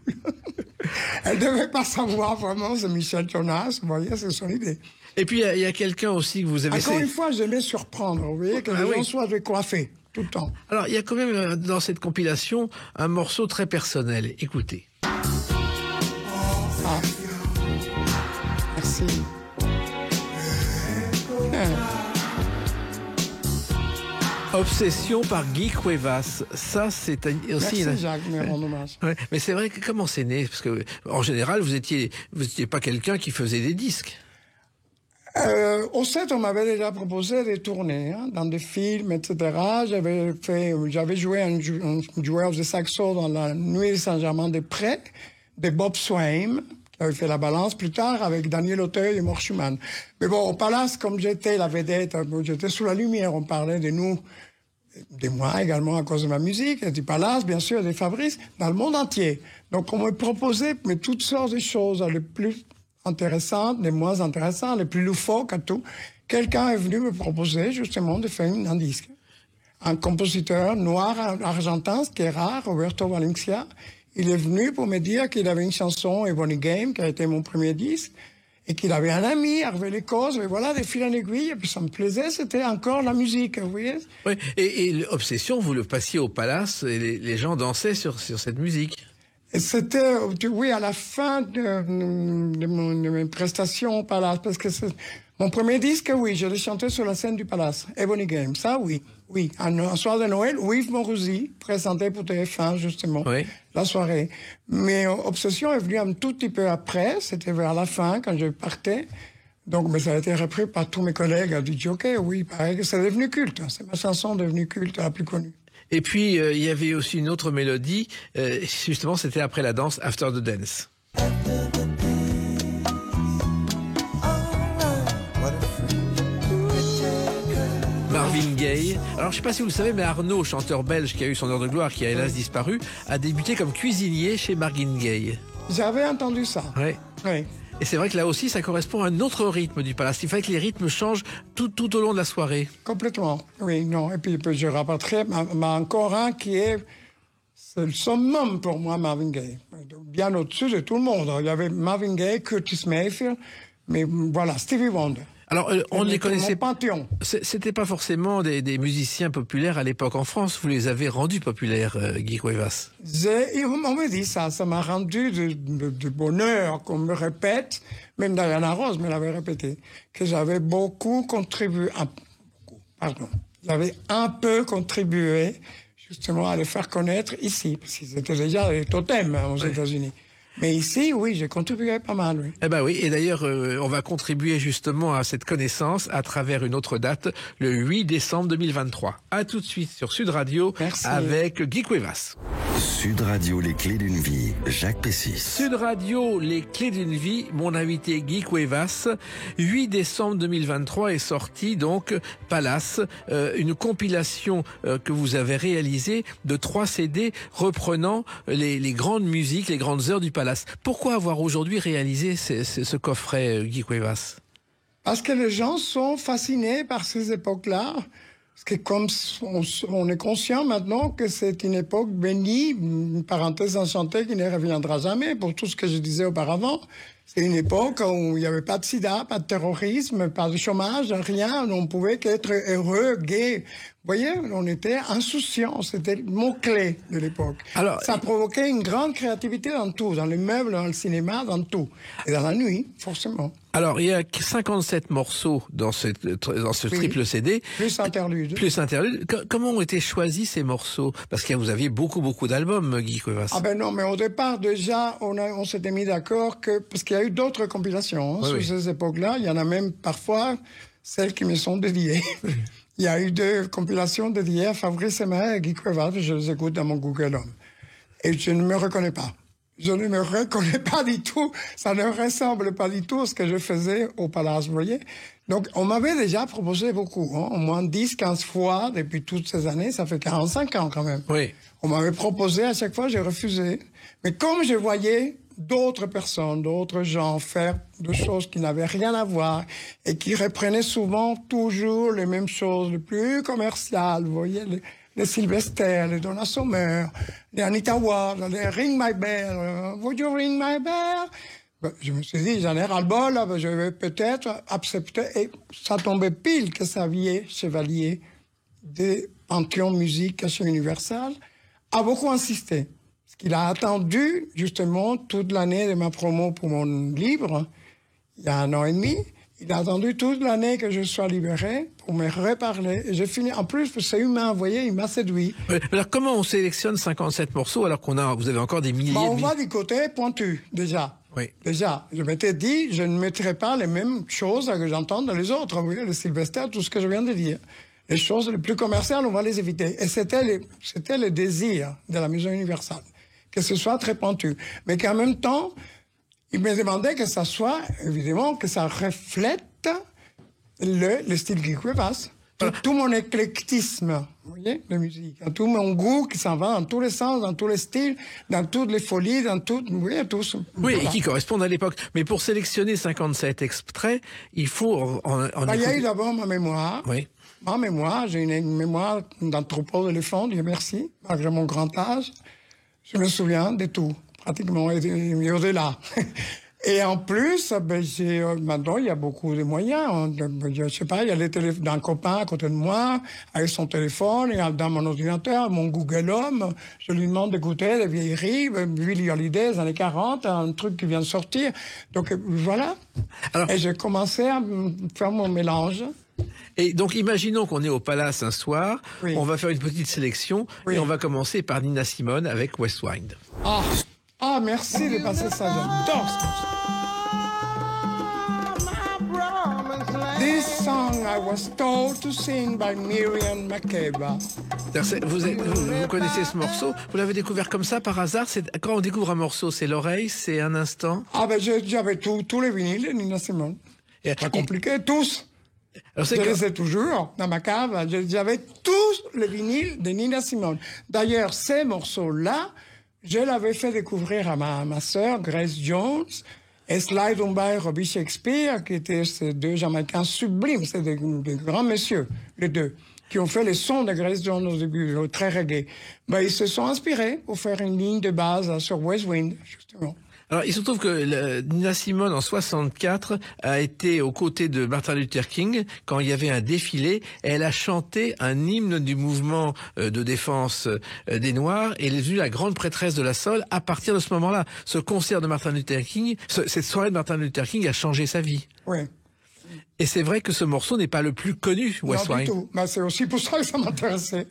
Elle devait pas savoir vraiment, c'est Michel Jonas, vous voyez, c'est son idée. Et puis, il y a quelqu'un aussi que vous avez... Encore une fois, j'aimais surprendre, vous voyez, que les gens soient décoiffés, tout le temps. Alors, il y a quand même, dans cette compilation, un morceau très personnel. Écoutez. Ah. Merci. Obsession par Guy Cuevas. Ça, c'est aussi... Merci Jacques, mais rend hommage. Ouais, mais c'est vrai que comment c'est né? Parce que, en général, vous étiez pas quelqu'un qui faisait des disques. Au 7, on m'avait déjà proposé des tournées, hein, dans des films, etc. J'avais joué un joueur de saxo dans la Nuit de Saint-Germain-des-Prés, de Bob Swain, qui avait fait la balance plus tard avec Daniel Auteuil et Mort Schumann. Mais bon, au Palace, comme j'étais la vedette, j'étais sous la lumière, on parlait de nous, de moi également à cause de ma musique, et du Palace, bien sûr, des Fabrice, dans le monde entier. Donc on me proposait mais toutes sortes de choses, les plus intéressantes, les moins intéressantes, les plus loufoques à tout. Quelqu'un est venu me proposer justement de faire un disque. Un compositeur noir argentin, ce qui est rare, Roberto Valencia. Il est venu pour me dire qu'il avait une chanson, Ebony Game, qui a été mon premier disque, et qu'il avait un ami, Hervé Lécoz, et voilà, des fils en aiguille, et puis ça me plaisait, c'était encore la musique, vous voyez. Oui, et l'Obsession, vous le passiez au Palace, et les gens dansaient sur cette musique. Et c'était, oui, à la fin de mes prestations au Palace, parce que c'est mon premier disque, oui, je l'ai chanté sur la scène du Palace, Ebony Game, ça, oui. Oui, un soir de Noël, Yves Morosi présentait pour TF1, justement, la soirée. Mais Obsession est venue un tout petit peu après, c'était vers la fin, quand je partais. Donc, mais ça a été repris par tous mes collègues du jockey, oui, il paraît que c'est devenu culte. C'est ma chanson devenue culte, la plus connue. Et puis, il y avait aussi une autre mélodie, justement, c'était après la danse, After the Dance. Marvin Gaye. Alors je sais pas si vous le savez, mais Arnaud, chanteur belge qui a eu son heure de gloire, qui a hélas disparu, a débuté comme cuisinier chez Marvin Gaye. J'avais entendu ça. Ouais. Oui. Et c'est vrai que là aussi, ça correspond à un autre rythme du palace. Il fallait que les rythmes changent tout au long de la soirée. Complètement. Oui, non. Et puis je rapporterai encore un qui est... C'est le summum pour moi, Marvin Gaye. Bien au-dessus de tout le monde. Il y avait Marvin Gaye, Curtis Mayfield, mais voilà, Stevie Wonder. Alors, on ne les connaissait pas. Panthéon. C'était pas forcément des musiciens populaires à l'époque en France. Vous les avez rendus populaires, Guy Cuevas. On me dit ça m'a rendu de bonheur qu'on me répète, même Diana Ross me l'avait répété, que j'avais beaucoup contribué, j'avais un peu contribué justement à les faire connaître ici, parce qu'ils étaient déjà des totems aux États-Unis. Mais ici, oui, j'ai contribué pas mal, oui. Eh ben oui, et d'ailleurs, on va contribuer justement à cette connaissance à travers une autre date, le 8 décembre 2023. À tout de suite sur Sud Radio. Merci. Avec Guy Cuevas. Sud Radio, les clés d'une vie, Jacques Pessis. Sud Radio, les clés d'une vie, mon invité Guy Cuevas. 8 décembre 2023 est sorti donc Palace, une compilation que vous avez réalisée de 3 CD reprenant les grandes musiques, les grandes heures du Palace. Pourquoi avoir aujourd'hui réalisé ce coffret, Guy Cuevas? Parce que les gens sont fascinés par ces époques-là. Parce que comme on est conscient maintenant que c'est une époque bénie, une parenthèse enchantée qui ne reviendra jamais pour tout ce que je disais auparavant. C'est une époque où il n'y avait pas de sida, pas de terrorisme, pas de chômage, rien. On pouvait qu'être heureux, gai. Vous voyez, on était insouciants. C'était le mot-clé de l'époque. Alors, ça provoquait une grande créativité dans tout, dans les meubles, dans le cinéma, dans tout. Et dans la nuit, forcément. Alors, il y a 57 morceaux dans ce triple CD. Plus interlude. Plus interlude. Comment ont été choisis ces morceaux? Parce que vous aviez beaucoup d'albums, Guy Cuevas. Ah ben non, mais au départ, déjà, on s'était mis d'accord que... Parce qu'il y a eu d'autres compilations sur ces époques-là. Il y en a même parfois celles qui me sont dédiées. Il y a eu 2 compilations dédiées à Fabrice Emmer et Guy Cuevas. Je les écoute dans mon Google Home. Et je ne me reconnais pas. Je ne me reconnais pas du tout. Ça ne ressemble pas du tout à ce que je faisais au Palace, vous voyez. Donc, on m'avait déjà proposé beaucoup, au moins 10-15 fois depuis toutes ces années. Ça fait 45 ans quand même. Oui. On m'avait proposé, à chaque fois, j'ai refusé. Mais comme je voyais d'autres personnes, d'autres gens faire des choses qui n'avaient rien à voir et qui reprenaient souvent toujours les mêmes choses, les plus commerciales, vous voyez, les Sylvester, les Donna Summer, les Anita Ward, les Ring My Bell, Would You Ring My Bell? Ben, je me suis dit, j'en ai ras-le-bol, là, ben, je vais peut-être accepter. Et ça tombait pile que Xavier Chevalier, des Panthéon Musique chez Universal, a beaucoup insisté. Parce qu'il a attendu, justement, toute l'année de ma promo pour mon livre, il y a 1 an et demi. Il a attendu toute l'année que je sois libéré pour me reparler. Et j'ai fini. En plus, c'est humain, vous voyez, il m'a séduit. Alors, comment on sélectionne 57 morceaux alors vous avez encore des milliers on va du côté pointu, déjà. Oui. Déjà, je m'étais dit, je ne mettrai pas les mêmes choses que j'entends dans les autres. Vous voyez, les Sylvester, tout ce que je viens de dire. Les choses les plus commerciales, on va les éviter. Et c'était le désir de la maison universelle. Que ce soit très pointu. Mais qu'en même temps, il me demandait que ça soit, évidemment, que ça reflète le style Guy Cuevas. Tout mon éclectisme, vous voyez, de musique. Tout mon goût qui s'en va dans tous les sens, dans tous les styles, dans toutes les folies, dans tout, vous voyez, tout. Oui, voilà. Et qui correspondent à l'époque. Mais pour sélectionner 57 extraits, il faut il y a eu d'abord ma mémoire. Oui. Ma mémoire, j'ai une mémoire d'anthropologue d'éléphant, Dieu merci, malgré mon grand âge. Je me souviens de tout, pratiquement, et au-delà. Et en plus, maintenant, il y a beaucoup de moyens. Je sais pas, il y a d'un copain à côté de moi, avec son téléphone, et dans mon ordinateur, mon Google Home, je lui demande d'écouter des vieilleries, Billie Holiday des années 40, un truc qui vient de sortir. Donc, voilà. Alors, et j'ai commencé à faire mon mélange. Et donc, imaginons qu'on est au Palace un soir, oui. On va faire une petite sélection, oui. Et on va commencer par Nina Simone avec Westwind. Ah, merci de passer ça, j'adore ce morceau. This song I was told to sing by Miriam Makeba. Vous connaissez ce morceau? Vous l'avez découvert comme ça par hasard? Quand on découvre un morceau, c'est l'oreille, c'est un instant? Ah ben j'avais tous les vinyles de Nina Simone. Pas compliqué, tous. Alors, je les ai toujours dans ma cave. J'avais tous les vinyles de Nina Simone. D'ailleurs, ces morceaux-là, je l'avais fait découvrir à ma sœur, Grace Jones, et Sly Dunbar et Robbie Shakespeare, qui étaient ces deux Jamaïcains sublimes. C'est des grands messieurs, les deux, qui ont fait les sons de Grace Jones au début, très reggae. Ils se sont inspirés pour faire une ligne de base sur West Wind, justement. Alors, il se trouve que Nina Simone, en 64, a été aux côtés de Martin Luther King quand il y avait un défilé. Elle a chanté un hymne du mouvement de défense des Noirs et elle est devenue la grande prêtresse de la soul à partir de ce moment-là. Ce concert de Martin Luther King, cette soirée de Martin Luther King a changé sa vie. Oui. Et c'est vrai que ce morceau n'est pas le plus connu, West Wing. Non, du tout. C'est aussi pour ça que ça m'intéressait.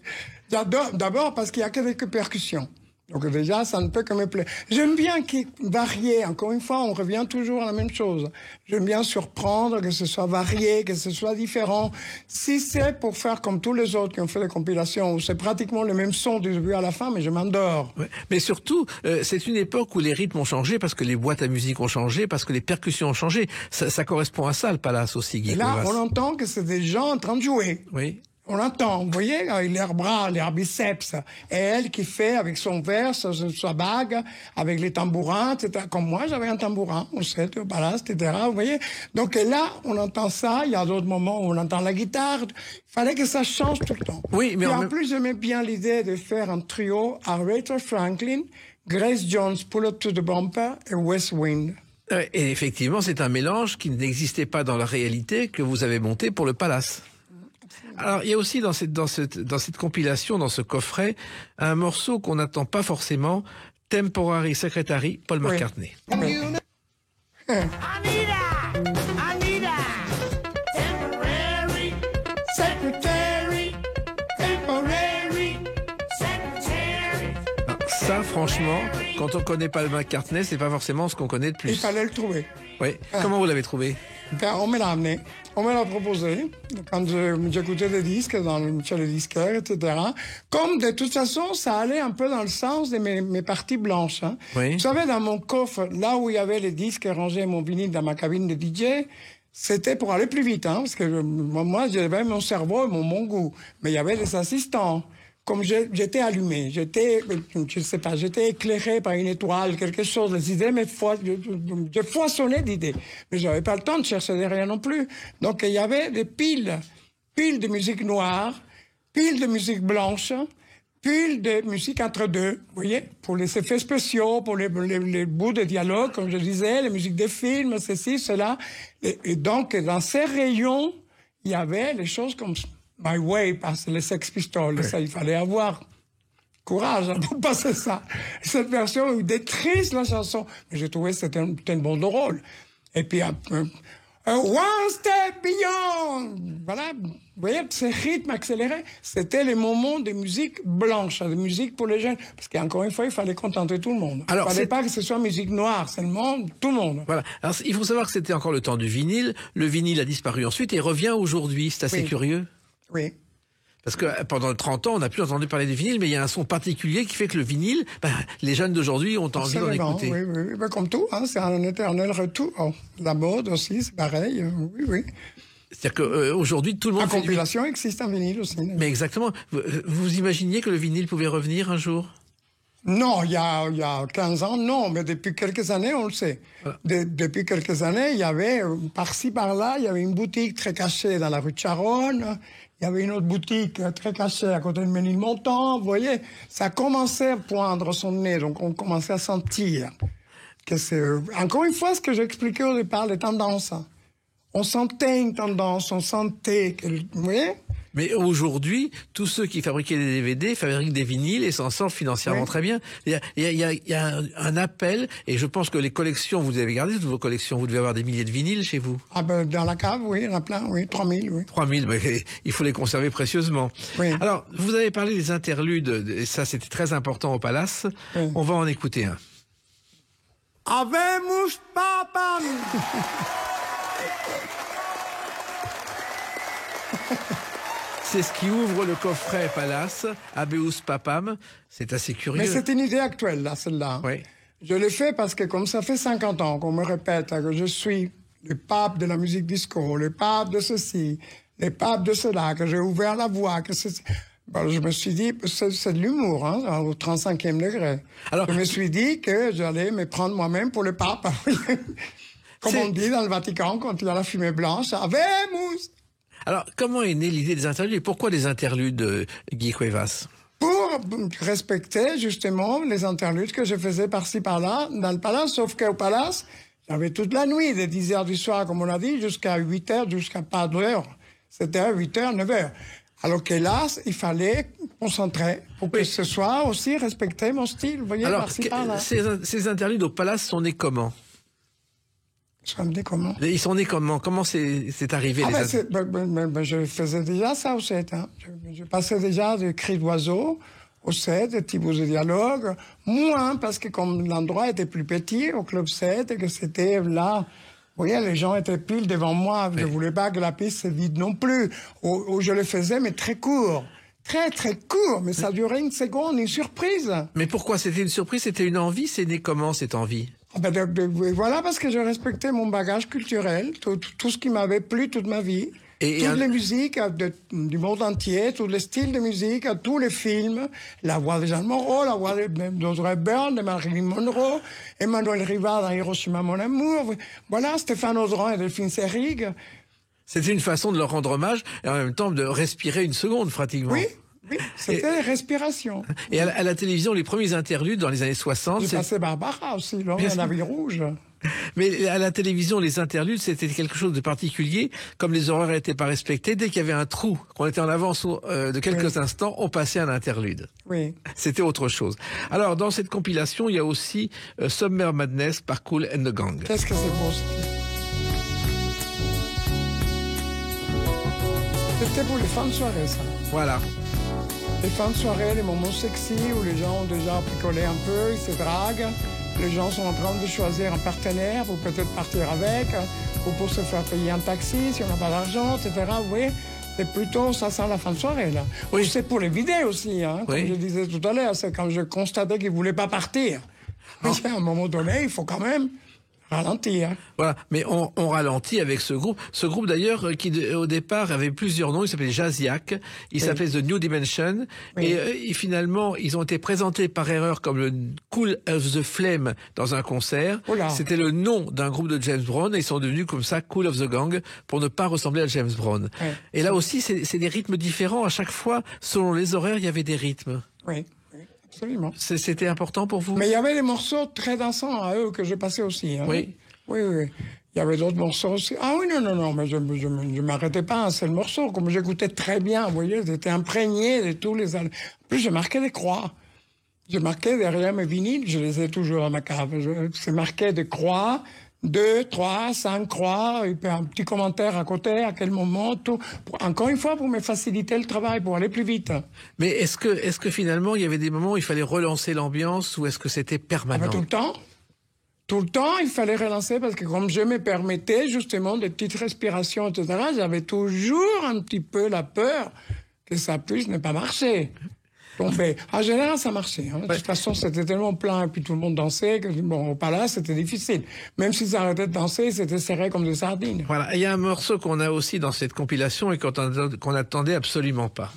D'abord parce qu'il n'y a que des percussions. Donc déjà, ça ne peut que me plaire. J'aime bien varier. Encore une fois, on revient toujours à la même chose. J'aime bien surprendre, que ce soit varié, que ce soit différent. Si c'est pour faire comme tous les autres qui ont fait des compilations, où c'est pratiquement le même son du début à la fin, mais je m'endors. Ouais. Mais surtout, c'est une époque où les rythmes ont changé, parce que les boîtes à musique ont changé, parce que les percussions ont changé. Ça correspond à ça, le Palace aussi, Guy. Et là, on entend que c'est des gens en train de jouer. Oui. On l'entend, vous voyez, avec leurs bras, leurs biceps. Et elle qui fait avec son verre, sa bague, avec les tambourins, etc. Comme moi, j'avais un tambourin, on sait, au Palace, etc. Vous voyez. Donc là, on entend ça. Il y a d'autres moments où on entend la guitare. Il fallait que ça change tout le temps. Oui, mais et en plus, j'aimais bien l'idée de faire un trio Aretha Franklin, Grace Jones, Pull Up to the Bumper et West Wind. Et effectivement, c'est un mélange qui n'existait pas dans la réalité que vous avez monté pour le Palace. Alors, il y a aussi dans cette compilation, dans ce coffret, un morceau qu'on n'attend pas forcément, Temporary Secretary, Paul McCartney. Oui. Anita, temporary secretary, temporary secretary. Ça, franchement, quand on connaît Paul McCartney, c'est pas forcément ce qu'on connaît de plus. Il fallait le trouver. Oui. Comment vous l'avez trouvé? On me l'a amené, on me l'a proposé quand j'écoutais des disques chez les disquaires, etc. Comme de toute façon, ça allait un peu dans le sens de mes parties blanches. Hein. Oui. Vous savez, dans mon coffre, là où il y avait les disques rangés, mon vinyle dans ma cabine de DJ, c'était pour aller plus vite, hein, parce que moi, j'avais mon cerveau et mon goût, mais il y avait des assistants. Comme j'étais allumé, je sais pas, j'étais éclairé par une étoile, quelque chose, les idées, je foisonnais d'idées. Mais j'avais pas le temps de chercher derrière non plus. Donc, il y avait des piles de musique noire, piles de musique blanche, piles de musique entre deux, vous voyez, pour les effets spéciaux, pour les bouts de dialogue, comme je disais, les musiques des films, ceci, cela. Et donc, dans ces rayons, il y avait les choses comme My Way, parce que les Sex Pistols, oui. Ça, il fallait avoir courage pour passer ça. Cette version détruise la chanson. Mais j'ai trouvé que c'était une bonne rôle. Et puis, One Step Beyond. Voilà. Vous voyez, ces rythmes accélérés, c'était les moments de musique blanche, de musique pour les jeunes. Parce qu'encore une fois, il fallait contenter tout le monde. Alors, il ne fallait pas que ce soit musique noire, seulement tout le monde. Voilà. Alors, il faut savoir que c'était encore le temps du vinyle. Le vinyle a disparu ensuite et revient aujourd'hui. C'est assez curieux. Oui. Parce que pendant 30 ans, on n'a plus entendu parler du vinyle, mais il y a un son particulier qui fait que le vinyle, les jeunes d'aujourd'hui ont envie d'en écouter. Oui. Comme tout, hein, c'est un éternel retour. Oh, la mode aussi, c'est pareil. Oui. C'est-à-dire qu'aujourd'hui, tout le monde... La compilation existe en vinyle aussi. Mais exactement. Vous imaginiez que le vinyle pouvait revenir un jour ? Non, il y a 15 ans, non, mais depuis quelques années, on le sait. Voilà. Depuis quelques années, il y avait, par-ci, par-là, il y avait une boutique très cachée dans la rue de Charonne, il y avait une autre boutique très cachée à côté de Ménilmontant, vous voyez, ça commençait à poindre son nez, donc on commençait à sentir que c'est... Encore une fois, ce que j'expliquais au départ, les tendances. On sentait une tendance, on sentait que... Vous voyez ? Mais aujourd'hui, tous ceux qui fabriquaient des DVD fabriquent des vinyles et s'en sortent financièrement très bien. Il y a un appel, et je pense que les collections, vous avez gardé toutes vos collections, vous devez avoir des milliers de vinyles chez vous. Ah ben, dans la cave, oui, il y en a plein, oui, 3000, oui. 3000, mais il faut les conserver précieusement. Oui. Alors, vous avez parlé des interludes, et ça c'était très important au Palace. Oui. On va en écouter un. Habemos papam. C'est ce qui ouvre le coffret Palace, Habeus Papam. C'est assez curieux. Mais c'est une idée actuelle, là, celle-là. Oui. Je l'ai fait parce que comme ça fait 50 ans qu'on me répète que je suis le pape de la musique disco, le pape de ceci, le pape de cela, que j'ai ouvert la voie, que c'est... Bon, je me suis dit, c'est de l'humour, hein, au 35e degré. Alors, je me suis dit que j'allais me prendre moi-même pour le pape. Comme on dit dans le Vatican, quand il y a la fumée blanche, Avemus! Alors, comment est née l'idée des interludes et pourquoi des interludes, Guy Cuevas? Pour respecter, justement, les interludes que je faisais par-ci, par-là, dans le palace, sauf qu'au palace, j'avais toute la nuit, de 10h du soir, comme on a dit, jusqu'à 8h, jusqu'à pas d'heure. C'était à 8h, 9h. Alors qu'hélas, il fallait concentrer pour que ce soit aussi respecter mon style, vous voyez, alors, par-ci, par-là. Ces interludes au palace sont nés comment? Ils sont nés comment? Ils sont nés comment? Comment c'est arrivé? Je faisais déjà ça au 7. Hein. Je passais déjà des cris d'oiseaux au 7, des petits bouts de dialogue. Moins, parce que comme l'endroit était plus petit, au Club 7, et que c'était là... Vous voyez, les gens étaient pile devant moi. Je ne voulais pas que la piste se vide non plus. Où je le faisais, mais très court. Très, très court. Mais ça durait une seconde, une surprise. Mais pourquoi c'était une surprise? C'était une envie? C'est né comment, cette envie? Voilà, parce que je respectais mon bagage culturel, tout ce qui m'avait plu toute ma vie. Toutes les musiques du monde entier, tous les styles de musique, tous les films, la voix de Jeanne Moreau, la voix d'Audrey Hepburn, de Marilyn Monroe, Emmanuel Rivard dans Hiroshima Mon Amour, voilà, Stéphane Audran et Delphine Seyrig. C'était une façon de leur rendre hommage et en même temps de respirer une seconde, pratiquement. Oui, c'était respiration. Et à la télévision, les premiers interludes dans les années 60... J'ai passé Barbara aussi, l'homme à la ville rouge. Mais à la télévision, les interludes, c'était quelque chose de particulier. Comme les horaires n'étaient pas respectés, dès qu'il y avait un trou, qu'on était en avance de quelques instants, on passait un interlude. Oui. C'était autre chose. Alors, dans cette compilation, il y a aussi Summer Madness par Kool and the Gang. Qu'est-ce que c'est beau, c'était pour les fins de soirée, ça. Voilà. Les fins de soirée, les moments sexy où les gens ont déjà picolé un peu, ils se draguent. Les gens sont en train de choisir un partenaire pour peut-être partir avec, ou pour se faire payer un taxi si on n'a pas d'argent, etc. Oui, c'est plutôt, ça sent la fin de soirée, là. Oui. C'est pour les vider aussi, hein, comme je disais tout à l'heure, c'est quand je constatais qu'ils ne voulaient pas partir. Mais à un moment donné, il faut quand même ralentir. Voilà, mais on ralentit avec ce groupe. Ce groupe d'ailleurs qui au départ avait plusieurs noms. Il s'appelait Jazziac, il s'appelait The New Dimension, et finalement ils ont été présentés par erreur comme le Cool of the Flame dans un concert. C'était le nom d'un groupe de James Brown et ils sont devenus comme ça Cool of the Gang pour ne pas ressembler à James Brown. Et là aussi c'est des rythmes différents à chaque fois. Selon les horaires, il y avait des rythmes. Oui. Absolument. C'était important pour vous? Mais il y avait des morceaux très dansants à eux que je passais aussi. Hein. Oui. Oui. Il y avait d'autres morceaux aussi. Ah oui, non, mais je m'arrêtais pas à un seul morceau. Comme j'écoutais très bien, vous voyez, j'étais imprégné de tous les... En plus, je marquais des croix. Je marquais derrière mes vinyles, je les ai toujours dans ma cave. C'est marqué des croix, 2, 3, 5 croix, et puis un petit commentaire à côté, à quel moment, tout. Encore une fois, pour me faciliter le travail, pour aller plus vite. Mais est-ce que finalement, il y avait des moments où il fallait relancer l'ambiance, ou est-ce que c'était permanent? Tout le temps. Tout le temps, il fallait relancer, parce que comme je me permettais, justement, des petites respirations, etc., j'avais toujours un petit peu la peur que ça puisse ne pas marcher. Donc, en général, ça marchait. Hein. De toute façon, c'était tellement plein et puis tout le monde dansait que, bon, au palace, c'était difficile. Même s'ils arrêtaient de danser, c'était serré comme des sardines. Voilà. Il y a un morceau qu'on a aussi dans cette compilation et qu'on n'attendait absolument pas.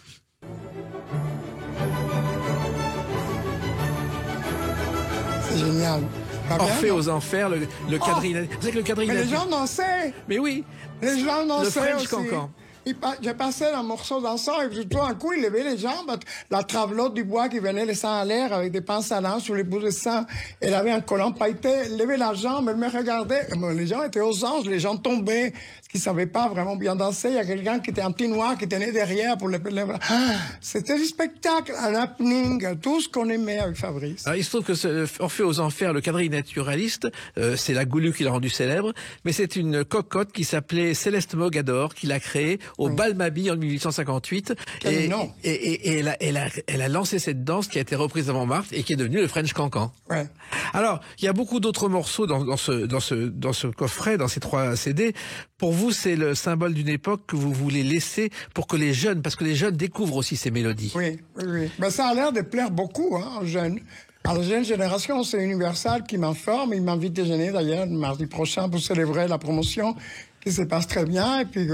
C'est génial. Orphée aux enfers, le quadrille. Vous savez que le quadrille. Mais les gens dansaient. Mais oui. Les gens dansaient. Le French aussi. Cancan. J'ai passé un morceau dansant et puis tout d'un coup, il levait les jambes, la travelotte du bois qui venait les seins à l'air avec des pinces à lin sur les bouts de seins. Elle avait un collant pailleté, elle levait la jambe, elle me regardait. Les gens étaient aux anges, les gens tombaient. Parce qu'ils savaient pas vraiment bien danser. Il y a quelqu'un qui était un petit noir qui tenait derrière pour les... C'était du spectacle, un happening, tout ce qu'on aimait avec Fabrice. Alors, il se trouve que Orphée aux enfers, le quadrille naturaliste, c'est la Goulue qui l'a rendu célèbre, mais c'est une cocotte qui s'appelait Céleste Mogador qui l'a créée au Bal Mabille en 1858. Et elle a lancé cette danse qui a été reprise à Montmartre et qui est devenue le French Cancan. Ouais. Alors, il y a beaucoup d'autres morceaux dans ce coffret, dans ces 3 CD. Pour vous, c'est le symbole d'une époque que vous voulez laisser pour que les jeunes, parce que les jeunes découvrent aussi ces mélodies. Oui. Ben, ça a l'air de plaire beaucoup, aux jeunes. À la jeune génération, c'est Universal qui m'informe. Il m'invite déjeuner d'ailleurs mardi prochain pour célébrer la promotion qui se passe très bien. Et puis,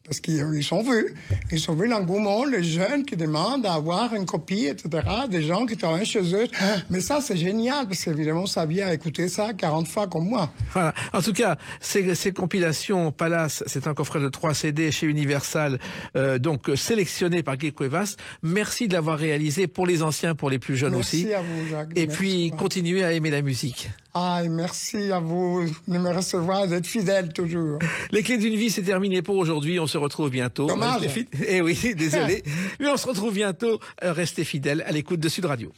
parce qu'ils sont vus. Ils ont vu l'engouement, les jeunes qui demandent à avoir une copie, etc. Des gens qui travaillent chez eux. Mais ça, c'est génial, parce qu'évidemment, ça vient écouter ça 40 fois comme moi. Voilà. En tout cas, ces compilations Palace, c'est un coffret de 3 CD chez Universal, donc sélectionné par Guy Cuevas. Merci de l'avoir réalisé pour les anciens, pour les plus jeunes aussi. Merci à vous, Jacques. Et merci puis, continuez à aimer la musique. Ah, et merci à vous de me recevoir, d'être fidèle toujours. Les clés d'une vie, c'est terminé pour aujourd'hui. On se retrouve bientôt. Dommage. Eh oui, désolé. Mais on se retrouve bientôt. Restez fidèles à l'écoute de Sud Radio.